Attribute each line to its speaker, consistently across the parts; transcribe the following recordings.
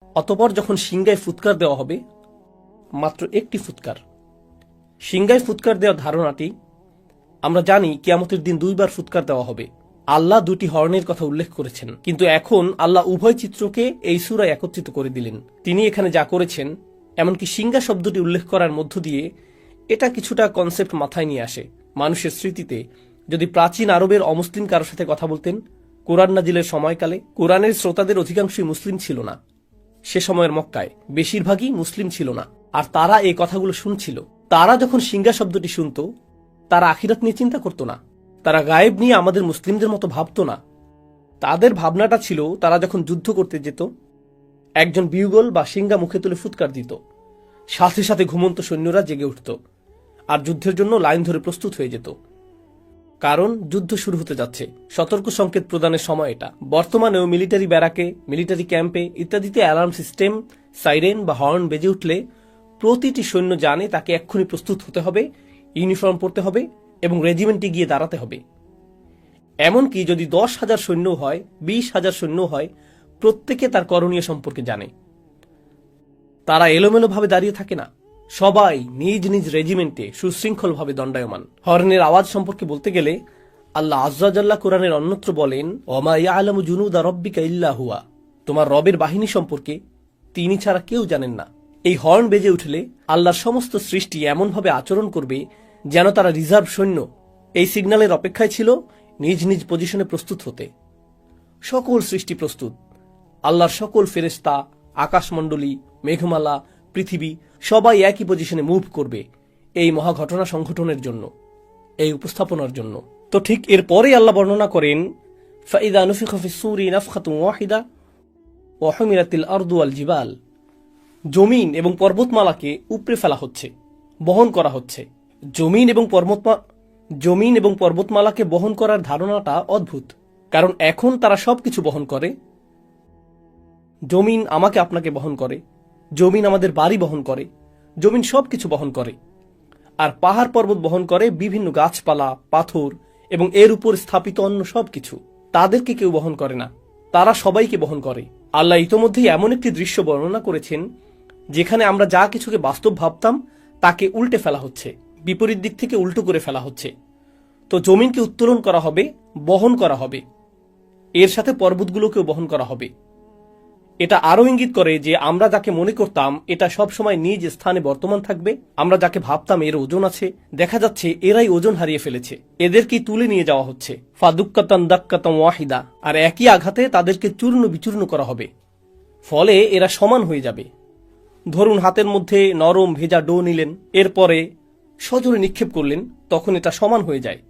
Speaker 1: অতঃপর যখন সিংগায় ফুৎকার দেওয়া হবে, মাত্র একটি ফুৎকার, সিংগায় ফুৎকার দেওয়ার ধারণাটি আমরা জানি কিয়ামতের দিন দুইবার ফুৎকার দেওয়া হবে। আল্লাহ দুটি হর্নের কথা উল্লেখ করেছেন, কিন্তু এখন আল্লাহ উভয় চিত্রকে এই সূরায় একত্রিত করে দিলেন। তিনি এখানে যা করেছেন, এমনকি সিংগা শব্দটি উল্লেখ করার মধ্য দিয়ে এটা কিছুটা কনসেপ্ট মাথায় নিয়ে আসে। মানুষের স্মৃতিতে যদি প্রাচীন আরবের অমুসলিম কারোর সাথে কথা বলতেন কোরআন নাজিলের সময়কালে, কোরআনের শ্রোতাদের অধিকাংশই মুসলিম ছিল না। সে সময়ের মক্কায় বেশিরভাগই মুসলিম ছিল না, আর তারা এই কথাগুলো শুনছিল। তারা যখন সিংগা শব্দটি শুনত, তারা আখিরাত নিয়ে চিন্তা করত না, তারা গায়েব নিয়ে আমাদের মুসলিমদের মতো ভাবত না। তাদের ভাবনাটা ছিল, তারা যখন যুদ্ধ করতে যেত, একজন বিউগল বা সিংগা মুখে তুলে ফুৎকার দিত, সাথে সাথে ঘুমন্ত সৈন্যরা জেগে উঠত আর যুদ্ধের জন্য লাইন ধরে প্রস্তুত হয়ে যেত, কারণ যুদ্ধ শুরু হতে যাচ্ছে। সতর্ক সংকেত প্রদানের সময় এটা। বর্তমানেও মিলিটারি ব্যারাকে, মিলিটারি ক্যাম্পে ইত্যাদিতে অ্যালার্ম সিস্টেম, সাইরেন বা হর্ন বেজে উঠলে প্রতিটি সৈন্য জানে তাকে এক্ষুনি প্রস্তুত হতে হবে, ইউনিফর্ম পরতে হবে এবং রেজিমেন্টে গিয়ে দাঁড়াতে হবে। এমনকি যদি 10,000 সৈন্য হয়, 20,000 সৈন্য হয়, প্রত্যেকে তার করণীয় সম্পর্কে জানে। তারা এলোমেলোভাবে দাঁড়িয়ে থাকে না, সবাই নিজ নিজ রেজিমেন্টে সুশৃঙ্খলভাবে দণ্ডায়মান। হর্নের আওয়াজ সম্পর্কে বলতে গেলে আল্লাহ আয্যা জাল্লা কোরআনের অন্যত্র বলেন, ওমা ইয়ালামু জুনুদা রাব্বিকা ইল্লা হুয়া, তোমার রবের বাহিনী সম্পর্কে তিনি ছাড়া কেউ জানেন না। এই হর্ন বেজে উঠলে আল্লাহর সমস্ত সৃষ্টি এমনভাবে আচরণ করবে যেন তারা রিজার্ভ সৈন্য। এই সিগন্যালের অপেক্ষায় ছিল নিজ নিজ পজিশনে প্রস্তুত হতে। সকল সৃষ্টি প্রস্তুত। আল্লাহর সকল ফেরেশতা, আকাশমণ্ডলী, মেঘমালা, পৃথিবী সবাই একই পজিশনে মুভ করবে এই মহাঘটনা সংঘটনের জন্য, এই উপস্থাপনার জন্য। তো ঠিক এরপরেই আল্লাহ বর্ণনা করেন, ফাইদা নুফিখা ফিস-সূরি নাফখাতুন ওয়াহিদা ওয়া হুমিলাতিল আরদু ওয়াল জিবাল, জমিন এবং পর্বতমালাকে উপড়ে ফেলা হচ্ছে, বহন করা হচ্ছে। জমিন এবং পর্বতমালাকে বহন করার ধারণাটা অদ্ভুত, কারণ এখন তারা সবকিছু বহন করে। জমিন আমাকে আপনাকে বহন করে, জমিন আমাদের বাড়ি বহন করে, জমিন সবকিছু বহন করে। আর পাহাড় পর্বত বহন করে বিভিন্ন গাছপালা, পাথর এবং এর উপর স্থাপিত অন্য সবকিছু। তাদেরকে কেউ বহন করে না, তারা সবাইকে বহন করে। আল্লাহ ইতোমধ্যেই এমন একটি দৃশ্য বর্ণনা করেছেন যেখানে আমরা যা কিছুকে বাস্তব ভাবতাম তাকে উল্টে ফেলা হচ্ছে, বিপরীত দিক থেকে উল্টো করে ফেলা হচ্ছে। তো জমিনকে উত্তোলন করা হবে, বহন করা হবে, এর সাথে পর্বতগুলোকেও বহন করা হবে। এটা আরও ইঙ্গিত করে যে আমরা যাকে মনে করতাম এটা সব সময় নিজ স্থানে বর্তমান থাকবে, আমরা যাকে ভাবতাম এর ওজন আছে, দেখা যাচ্ছে এরাই ওজন হারিয়ে ফেলেছে, এদেরকেই তুলে নিয়ে যাওয়া হচ্ছে। ফাদুক্কাতান দাক্কাতাম ওয়াহিদা, আর একই আঘাতে তাদেরকে চূর্ণ বিচূর্ণ করা হবে, ফলে এরা সমান হয়ে যাবে। ধরুন হাতের মধ্যে নরম ভেজা ডো নিলেন, এরপরে সজোরে নিক্ষেপ করলেন, তখন এটা সমান হয়ে যায়।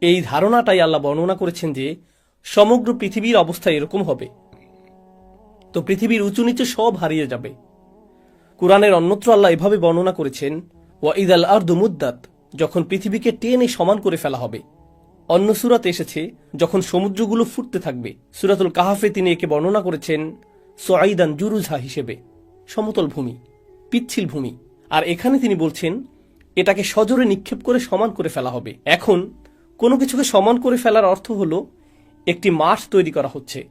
Speaker 1: এই ধারণাটাই আল্লাহ বর্ণনা করেছেন যে সমগ্র পৃথিবীর অবস্থা এরকম হবে। তো পৃথিবীর উঁচু নিচে সব হারিয়ে যাবে। কুরআনের অন্যত্র আল্লাহ এভাবে বর্ণনা করেছেন, ওয়া ইদাল আরদু মুদ্দাত, যখন পৃথিবীকে টেনে সমান করে ফেলা হবে। অন্য সূরাতে এসেছে যখন সমুদ্রগুলো ফুটতে থাকবে। সূরাতুল কাহাফে তিনি একে বর্ণনা করেছেন সুআইদান জুরুজা হিসেবে, সমতল ভূমি, পিচ্ছিল ভূমি। আর এখানে তিনি বলছেন এটাকে সজোরে নিক্ষেপ করে সমান করে ফেলা হবে। এখন কোনো কিছুকে সমান করে ফেলার অর্থ হলো একটি মাঠ তৈরি করা হচ্ছে।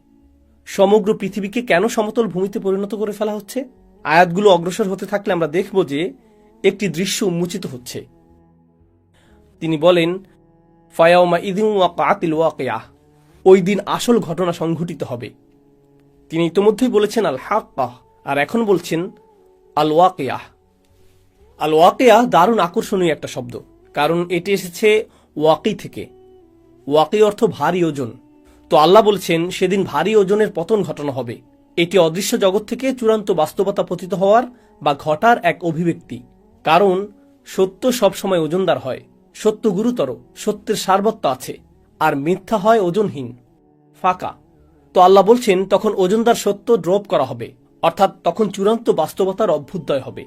Speaker 1: সমগ্র পৃথিবীকে কেন সমতল ভূমিতে পরিণত করে ফেলা হচ্ছে? আয়াতগুলো অগ্রসর হতে থাকলে আমরা দেখব যে একটি দৃশ্য উন্মোচিত হচ্ছে। তিনি বলেন, ফায়াউমা ইযিন ওয়াকাতিল ওয়াকিয়াহ, ওই দিন আসল ঘটনা সংঘটিত হবে। তিনি ইতোমধ্যেই বলেছেন আল হাক্কাহ, আর এখন বলছেন আল ওয়াকিয়াহ। আল ওয়াকিয়াহ দারুণ আকর্ষণীয় একটা শব্দ, কারণ এটি এসেছে ওয়াকি থেকে। ওয়াকি অর্থ ভারী ওজন। তো আল্লাহ বলছেন সেদিন ভারী ওজনের পতন ঘটানো হবে। এটি অদৃশ্য জগৎ থেকে চূড়ান্ত বাস্তবতা পতিত হওয়ার বা ঘটার এক অভিব্যক্তি। কারণ সত্য সবসময় ওজনদার হয়, সত্য গুরুতর, সত্যের সারবত্য আছে, আর মিথ্যা হয় ওজনহীন, ফাঁকা। তো আল্লাহ বলছেন তখন ওজনদার সত্য ড্রপ করা হবে, অর্থাৎ তখন চূড়ান্ত বাস্তবতার অভ্যুদয় হবে।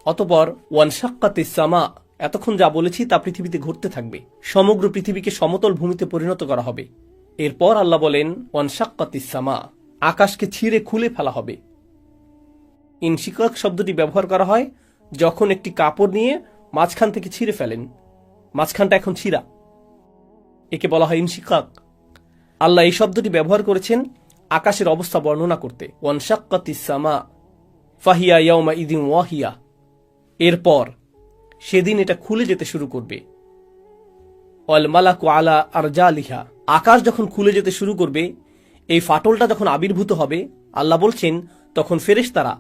Speaker 1: অতঃপর ওয়ানশাক্কাতিস সামা, এতক্ষণ যা বলেছি তা পৃথিবীতে ঘটতে থাকবে। সমগ্র পৃথিবীকে সমতল ভূমিতে পরিণত করা হবে। এরপর আল্লাহ বলেন ওয়ানশাক্কাতিস সামা, আকাশকে ছিঁড়ে খুলে ফেলা হবে। ইনশিকাক শব্দটি ব্যবহার করা হয় যখন একটি কাপড় নিয়ে মাঝখান থেকে ছিঁড়ে ফেলেন, মাঝখানটা এখন ছিঁড়া, একে বলা হয় ইনশিকাক। আল্লাহ এই শব্দটি ব্যবহার করেছেন আকাশের অবস্থা বর্ণনা করতে, ওয়ানশাক্কাতিস সামা ফাহিয়া ইয়াউমা ইদিন ওয়াহিয়া। এরপর সেদিন এটা খুলে যেতে শুরু করবে। ওয়াল মালাকু আলা আরজালিহা, আকাশ যখন খুলে যেতে শুরু করবে, এই ফাটলটা যখন আবির্ভূত হবে, আল্লাহ বলছেন তখন ফেরেশতারা,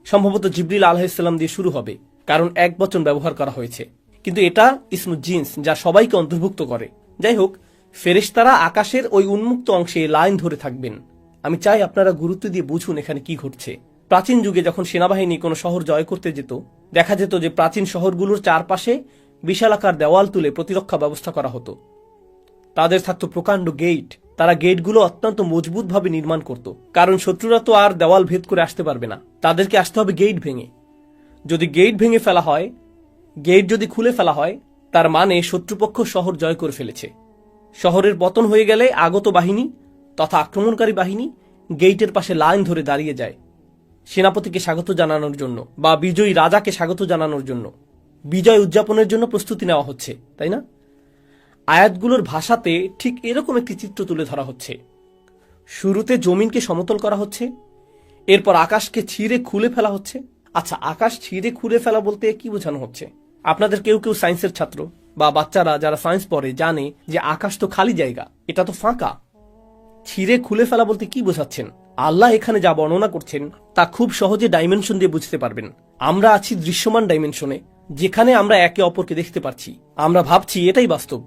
Speaker 1: সম্ভবত জিবরিল আলাইহিসসালাম দিয়ে শুরু হবে, কারণ এক বচন ব্যবহার করা হয়েছে, কিন্তু এটা ইসমু জিন্স, যা সবাইকে অন্তর্ভুক্ত করে। যাই হোক, ফেরেশতারা আকাশের ওই উন্মুক্ত অংশে লাইন ধরে থাকবেন। আমি চাই আপনারা গুরুত্ব দিয়ে বুঝুন এখানে কি ঘটছে। প্রাচীন যুগে যখন সেনাবাহিনী কোনো শহর জয় করতে যেত, দেখা যেত যে প্রাচীন শহরগুলোর চারপাশে বিশালাকার দেওয়াল তুলে প্রতিরক্ষা ব্যবস্থা করা হতো। তাদের থাকতো প্রকাণ্ড গেট। তারা গেটগুলো অত্যন্ত মজবুতভাবে নির্মাণ করত, কারণ শত্রুরা তো আর দেওয়াল ভেদ করে আসতে পারবে না, তাদেরকে আসতে হবে গেট ভেঙে। যদি গেট ভেঙে ফেলা হয়, গেট যদি খুলে ফেলা হয়, তার মানে শত্রুপক্ষ শহর জয় করে ফেলেছে। শহরের পতন হয়ে গেলে আগত বাহিনী তথা আক্রমণকারী বাহিনী গেইটের পাশে লাইন ধরে দাঁড়িয়ে যায়, সেনাপতিকে স্বাগত জানানোর জন্য বা বিজয়ী রাজাকে স্বাগত জানানোর জন্য, বিজয় উদযাপনের জন্য প্রস্তুতি নেওয়া হচ্ছে, তাই না? আয়াতগুলোর ভাষাতে ঠিক এরকম একটি চিত্র তুলে ধরা হচ্ছে। শুরুতে জমিনকে সমতল করা হচ্ছে, এরপর আকাশকে ছিঁড়ে খুলে ফেলা হচ্ছে। আচ্ছা, আকাশ ছিঁড়ে খুলে ফেলা বলতে কি বোঝানো হচ্ছে? আপনাদের কেউ কেউ সায়েন্সের ছাত্র বা বাচ্চারা যারা সায়েন্স পড়ে জানে যে আকাশ তো খালি জায়গা, এটা তো ফাঁকা। ছিঁড়ে খুলে ফেলা বলতে কি বোঝাচ্ছেন? আল্লাহ এখানে যা বর্ণনা করছেন তা খুব সহজে ডাইমেনশন দিয়ে বুঝতে পারবেন। আমরা আছি দৃশ্যমান ডাইমেনশনে, যেখানে আমরা একে অপরকে দেখতে পাচ্ছি, আমরা ভাবছি এটাই বাস্তব।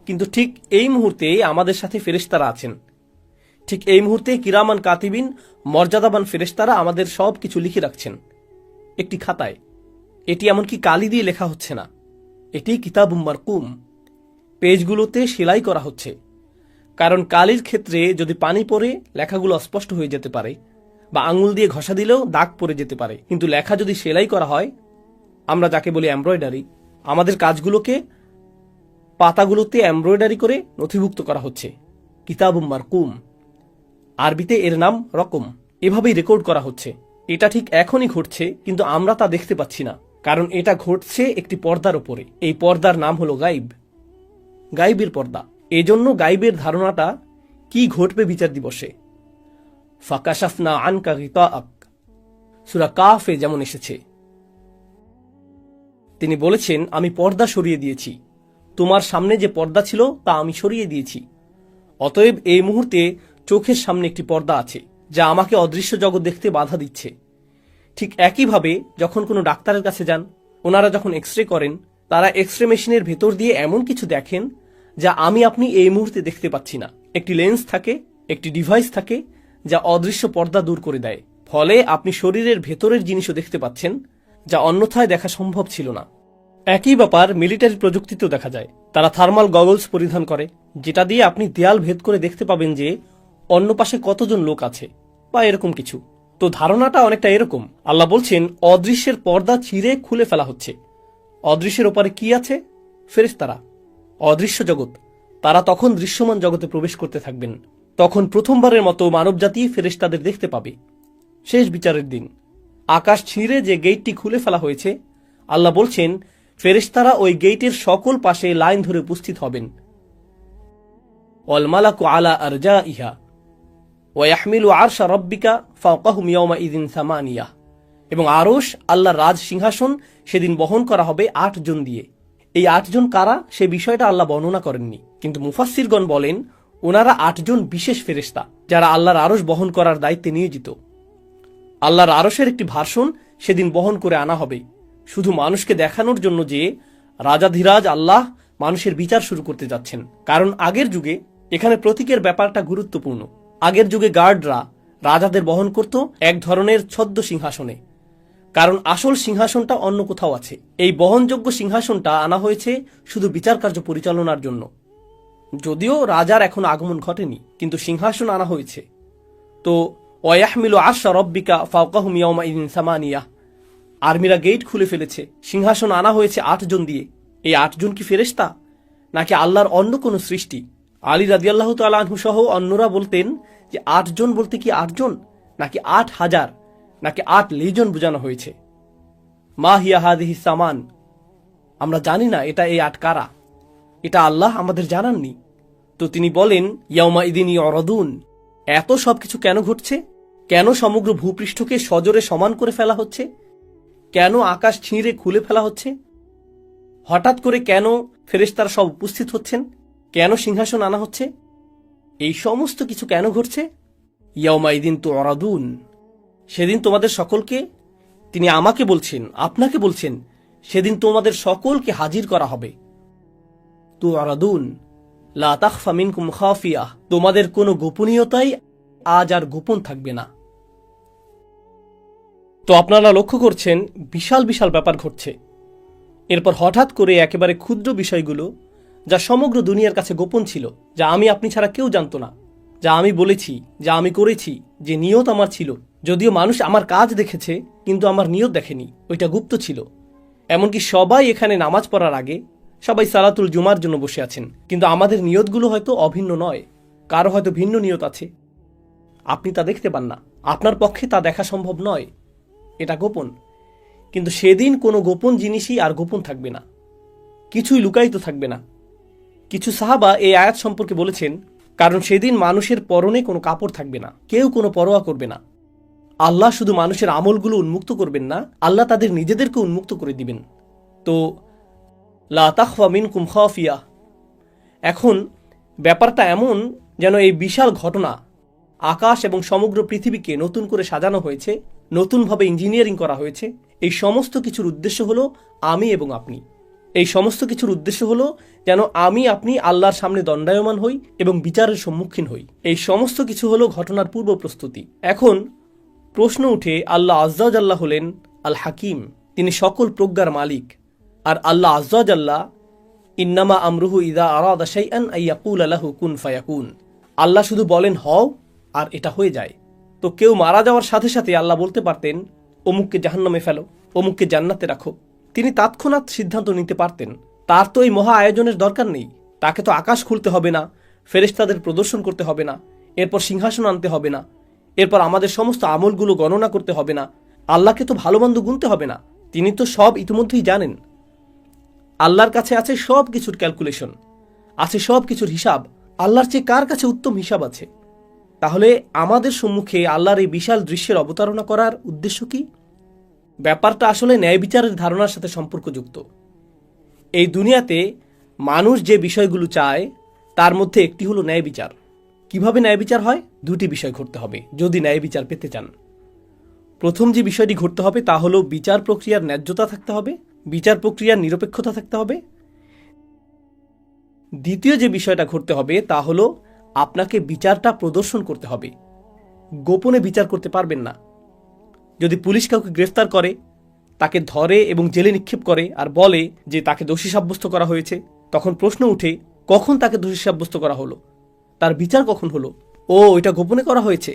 Speaker 1: কিন্তু ঠিক এই মুহূর্তে আমাদের সাথে ফেরেশতারা আছেন। ঠিক এই মুহূর্তে কিরামান কাতিবিন, মর্যাদাবান ফেরেশতারা আমাদের সব কিছু লিখে রাখছেন একটি খাতায়। এটি এমনকি কালি দিয়ে লেখা হচ্ছে না, এটি কিতাবুম মারকুম, পেজগুলোতে সেলাই করা হচ্ছে। কারণ কালির ক্ষেত্রে যদি পানি পড়ে লেখাগুলো অস্পষ্ট হয়ে যেতে পারে, বা আঙুল দিয়ে ঘষা দিলেও দাগ পড়ে যেতে পারে। কিন্তু লেখা যদি সেলাই করা হয়, আমরা যাকে বলি এমব্রয়ডারি, আমাদের কাজগুলোকে পাতাগুলোতে এমব্রয়ডারি করে নথিভুক্ত করা হচ্ছে। কিতাবুম মারকুম, আরবিতে এর নাম রকম। এভাবেই রেকর্ড করা হচ্ছে। এটা ঠিক এখনই ঘটছে, কিন্তু আমরা তা দেখতে পাচ্ছি না, কারণ এটা ঘটছে একটি পর্দার ওপরে। এই পর্দার নাম হলো গাইব, গাইবের পর্দা। এজন্য গাইবের ধারণাটা কি ঘটবে বিচার দিবসে। ফাকাশাফনা আনকা গিতাআক, সূরা কাফে যেমন এসেছে। তিনি বলেছেন, আমি পর্দা সরিয়ে দিয়েছি, তোমার সামনে যে পর্দা ছিল তা আমি সরিয়ে দিয়েছি। অতএব এই মুহূর্তে চোখের সামনে একটি পর্দা আছে, যা আমাকে অদৃশ্য জগৎ দেখতে বাধা দিচ্ছে। ঠিক একইভাবে যখন কোনো ডাক্তারের কাছে যান, ওনারা যখন এক্স রে করেন, তারা এক্স রে মেশিনের ভেতর দিয়ে এমন কিছু দেখেন যা আমি আপনি এই মুহূর্তে দেখতে পাচ্ছি না। একটি লেন্স থাকে, একটি ডিভাইস থাকে, যা অদৃশ্য পর্দা দূর করে দেয়। ফলে আপনি শরীরের ভেতরের জিনিসও দেখতে পাচ্ছেন, যা অন্যথায় দেখা সম্ভব ছিল না। একই ব্যাপার মিলিটারি প্রযুক্তিতেও দেখা যায়। তারা থার্মাল গগলস পরিধান করে, যেটা দিয়ে আপনি দেয়াল ভেদ করে দেখতে পাবেন যে অন্য পাশে কতজন লোক আছে, বা এরকম কিছু। তো ধারণাটা অনেকটা এরকম। আল্লাহ বলছেন, অদৃশ্যের পর্দা ছিঁড়ে খুলে ফেলা হচ্ছে। অদৃশ্যের ওপারে কি আছে? ফেরেশতারা, অদৃশ্য জগৎ। তারা তখন দৃশ্যমান জগতে প্রবেশ করতে থাকবেন। তখন প্রথমবারের মতো মানবজাতি ফেরেশতাদের দেখতে পাবে। শেষ বিচারের দিন আকাশ ছিঁড়ে যে গেটটি খুলে ফেলা হয়েছে, আল্লাহ বলছেন ফেরেশতারা ওই গেটের সকল পাশে লাইন ধরে উপস্থিত হবেন। ওয়াল মালাকু আলা আরজাইহা ওয়া ইয়াহমিলু আরশা রাব্বিকা ফাওকাহুম ইয়াওমা ইযিন সামানিয়া। এবং আরশ, আল্লাহর রাজ সিংহাসন, সেদিন বহন করা হবে ৮ জন দিয়ে। এই ৮ জন কারা, সে বিষয়টা আল্লাহ বর্ণনা করেননি, কিন্তু মুফাসসিরগণ বলেন ওনারা ৮ জন বিশেষ ফেরেশতা, যারা আল্লাহর আরশ বহন করার দায়িত্বে নিয়োজিত। আল্লাহর আরশের একটি ভার্সন সেদিন বহন করে আনা হবে, শুধু মানুষকে দেখানোর জন্য যে রাজাধিরাজ আল্লাহ মানুষের বিচার শুরু করতে যাচ্ছেন। কারণ আগের যুগে এখানে প্রতীকের ব্যাপারটা গুরুত্বপূর্ণ। আগের যুগে গার্ডরা রাজাদের বহন করত এক ধরনের ছদ্ম সিংহাসনে, কারণ আসল সিংহাসনটা অন্য কোথাও আছে। এই বহনযোগ্য সিংহাসনটা আনা হয়েছে শুধু বিচার কার্য পরিচালনার জন্য। যদিও রাজার এখন আগমন ঘটেনি, কিন্তু সিংহাসন আনা হয়েছে। তো ওয়াহমিলু আরশা রাব্বিকা ফাওকাহুম ইয়াওমা ইযিন সামানিয়া, আর্মিরা গেট খুলে ফেলেছে, সিংহাসন আনা হয়েছে ৮ জন দিয়ে। এই ৮ জন কি ফেরেশতা, নাকি আল্লাহর অন্য কোনো সৃষ্টি? আলী রাদিয়াল্লাহু তাআলা আনহু সহ অন্যরা বলতেন যে ৮ জন বলতে কি ৮ জন, নাকি ৮,০০০, নাকি ৮ লেজন বোঝানো হয়েছে। মা হিয়া হাদিহি সামান, আমরা জানি না এটা এই ৮ কারা, এটা আল্লাহ আমাদের জানাননি। তো তিনি বলেন ইয়াউমা ইদিন ইউরাদুন, এত সবকিছু কেন ঘটছে? কেন সমগ্র ভূপৃষ্ঠকে সজোরে সমান করে ফেলা হচ্ছে? কেন আকাশ ছিঁড়ে খুলে ফেলা হচ্ছে? হঠাৎ করে কেন ফেরেশতারা সব উপস্থিত হচ্ছেন? কেন সিংহাসন আনা হচ্ছে? এই সমস্ত কিছু কেন ঘটছে? ইয়াউমাইদিন তুরাদুন, সেদিন তোমাদের সকলকে, তিনি আমাকে বলছেন, আপনাকে বলছেন, সেদিন তোমাদের সকলকে হাজির করা হবে। তুরাদুন লা তাখফা মিনকুম খাফিয়া, তোমাদের কোনো গোপনীয়তাই আজ আর গোপন থাকবে না। তো আপনারা লক্ষ্য করছেন বিশাল বিশাল ব্যাপার ঘটছে। এরপর হঠাৎ করে একেবারে ক্ষুদ্র বিষয়গুলো, যা সমগ্র দুনিয়ার কাছে গোপন ছিল, যা আমি আপনি ছাড়া কেউ জানতো না, যা আমি বলেছি, যা আমি করেছি, যে নিয়ত আমার ছিল, যদিও মানুষ আমার কাজ দেখেছে কিন্তু আমার নিয়ত দেখেনি, ওইটা গুপ্ত ছিল। এমনকি সবাই এখানে নামাজ পড়ার আগে সবাই সালাতুল জুমার জন্য বসে আছেন, কিন্তু আমাদের নিয়তগুলো হয়তো অভিন্ন নয়, কারো হয়তো ভিন্ন নিয়ত আছে। আপনি তা দেখতে পান না, আপনার পক্ষে তা দেখা সম্ভব নয়, এটা গোপন। কিন্তু সেদিন কোনো গোপন জিনিসই আর গোপন থাকবে না, কিছুই লুকায়িত থাকবে না। কিছু সাহাবা এই আয়াত সম্পর্কে বলেছেন, কারণ সেদিন মানুষের পরনে কোনো কাপড় থাকবে না, কেউ কোনো পরোয়া করবে না। আল্লাহ শুধু মানুষের আমলগুলো উন্মুক্ত করবেন না, আল্লাহ তাদের নিজেদেরকে উন্মুক্ত করে দিবেন। তো লা তাখফা মিনকুম খাফিয়া, এখন ব্যাপারটা এমন যেন এই বিশাল ঘটনা, আকাশ এবং সমগ্র পৃথিবীকে নতুন করে সাজানো হয়েছে, নতুনভাবে ইঞ্জিনিয়ারিং করা হয়েছে। এই সমস্ত কিছুর উদ্দেশ্য হলো আমি এবং আপনি। এই সমস্ত কিছুর উদ্দেশ্য হলো যেন আমি আপনি আল্লাহর সামনে দণ্ডায়মান হই এবং বিচারের সম্মুখীন হই। এই সমস্ত কিছু হলো ঘটনার পূর্ব প্রস্তুতি। এখন প্রশ্ন উঠে, আল্লাহ আজ্জা জাল্লাহ হলেন আল হাকিম, তিনি সকল প্রজ্ঞার মালিক। আর আল্লাহ আজ্জা জাল্লাহ ইন্নামা আমরুহু ইদা আরাদা শাইআন আইয়াকুল লাহু কুন ফায়াকুন, আল্লাহ শুধু বলেন হও আর এটা হয়ে যায়। তো কেউ মারা যাওয়ার সাথে সাথে আল্লাহ বলতে পারতেন অমুককে জাহান্নামে ফেলো, অমুককে জান্নাতে রাখো, তিনি তৎক্ষণাৎ সিদ্ধান্ত নিতে পারতেন। তার তো এই মহা আয়োজনের দরকার নেই, তাকে তো আকাশ খুলতে হবে না, ফেরেশতাদের প্রদর্শন করতে হবে না, এরপর সিংহাসন আনতে হবে না, এরপর আমাদের সমস্ত আমলগুলো গণনা করতে হবে না, আল্লাহকে তো ভালো মন্দ গুনতে হবে না, তিনি তো সব ইতিমধ্যেই জানেন। আল্লাহর কাছে আছে সব কিছুর ক্যালকুলেশন, আছে সব কিছুর হিসাব। আল্লাহর চেয়ে কার কাছে উত্তম হিসাব আছে? তাহলে আমাদের সম্মুখে আল্লাহর এই বিশাল দৃশ্যের অবতারণা করার উদ্দেশ্য কি? ব্যাপারটা আসলে ন্যায় বিচারের ধারণার সাথে সম্পর্কযুক্ত। এই দুনিয়াতে মানুষ যে বিষয়গুলো চায় তার মধ্যে একটি হলো ন্যায় বিচার। কিভাবে ন্যায় বিচার হয়? দুটি বিষয় ঘটতে হবে যদি ন্যায় বিচার পেতে চান। প্রথম যে বিষয়টি ঘটতে হবে তা হলো বিচার প্রক্রিয়ার ন্যায্যতা থাকতে হবে, বিচার প্রক্রিয়ার নিরপেক্ষতা থাকতে হবে। দ্বিতীয় যে বিষয়টা ঘটতে হবে তা হলো আপনাকে বিচারটা প্রদর্শন করতে হবে, গোপনে বিচার করতে পারবেন না। যদি পুলিশ কাউকে গ্রেফতার করে, তাকে ধরে এবং জেলে নিক্ষেপ করে আর বলে যে তাকে দোষী সাব্যস্ত করা হয়েছে, তখন প্রশ্ন উঠে কখন তাকে দোষী সাব্যস্ত করা হলো, তার বিচার কখন হলো? ও, এটা গোপনে করা হয়েছে।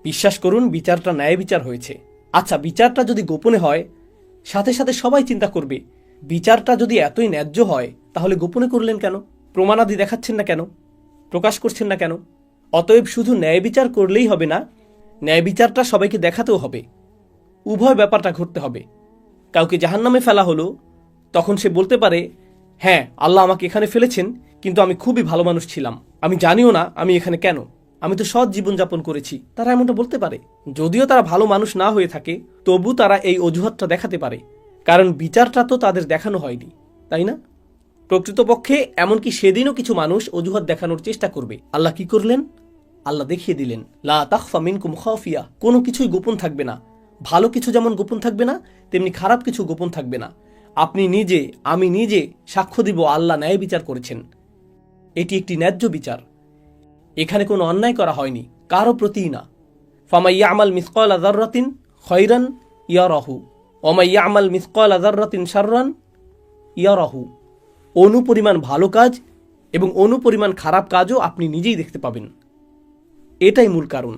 Speaker 1: বিশ্বাস করুন, বিচারটা ন্যায় বিচার হয়েছে। আচ্ছা, বিচারটা যদি গোপনে হয়, সাথে সাথে সবাই চিন্তা করবে বিচারটা যদি এতই ন্যায্য হয় তাহলে গোপনে করলেন কেন? প্রমাণাদি দেখাচ্ছেন না কেন? প্রকাশ করছেন না কেন? অতএব শুধু ন্যায় বিচার করলেই হবে না, ন্যায় বিচারটা সবাইকে দেখাতেও হবে। উভয় ব্যাপারটা ঘটতে হবে। কাউকে জাহান্নামে ফেলা হলো, তখন সে বলতে পারে, হ্যাঁ আল্লাহ আমাকে এখানে ফেলেছেন, কিন্তু আমি খুবই ভালো মানুষ ছিলাম, আমি জানিও না আমি এখানে কেন, আমি তো সৎ জীবনযাপন করেছি। তারা এমনটা বলতে পারে। যদিও তারা ভালো মানুষ না হয়ে থাকে, তবু তারা এই অজুহাতটা দেখাতে পারে, কারণ বিচারটা তো তাদের দেখানো হয়নি, তাই না? প্রকৃতপক্ষে এমনকি সেদিনও কিছু মানুষ অজুহাত দেখানোর চেষ্টা করবে। আল্লাহ কি করলেন? আল্লাহ দেখিয়ে দিলেন, লা তাখফা মিনকুম খাফিয়া, কোনো কিছুই গোপন থাকবে না। ভালো কিছু যেমন গোপন থাকবে না, তেমনি খারাপ কিছু গোপন থাকবে না। আপনি নিজে, আমি নিজে সাক্ষ্য দিব আল্লাহ ন্যায় বিচার করেছেন। এটি একটি ন্যায্য বিচার। এখানে কোনো অন্যায় করা হয়নি, কারো প্রতিই না। ফামান ইয়ামাল মিসকালা যাররাতিন খায়রান ইয়ারাহু ওয়া মান ইয়ামাল মিসকালা যাররাতিন শাররান ইয়ারাহু। অনুপরিমাণ ভালো কাজ এবং অনুপরিমাণ খারাপ কাজও আপনি নিজেই দেখতে পাবেন। এটাই মূল কারণ।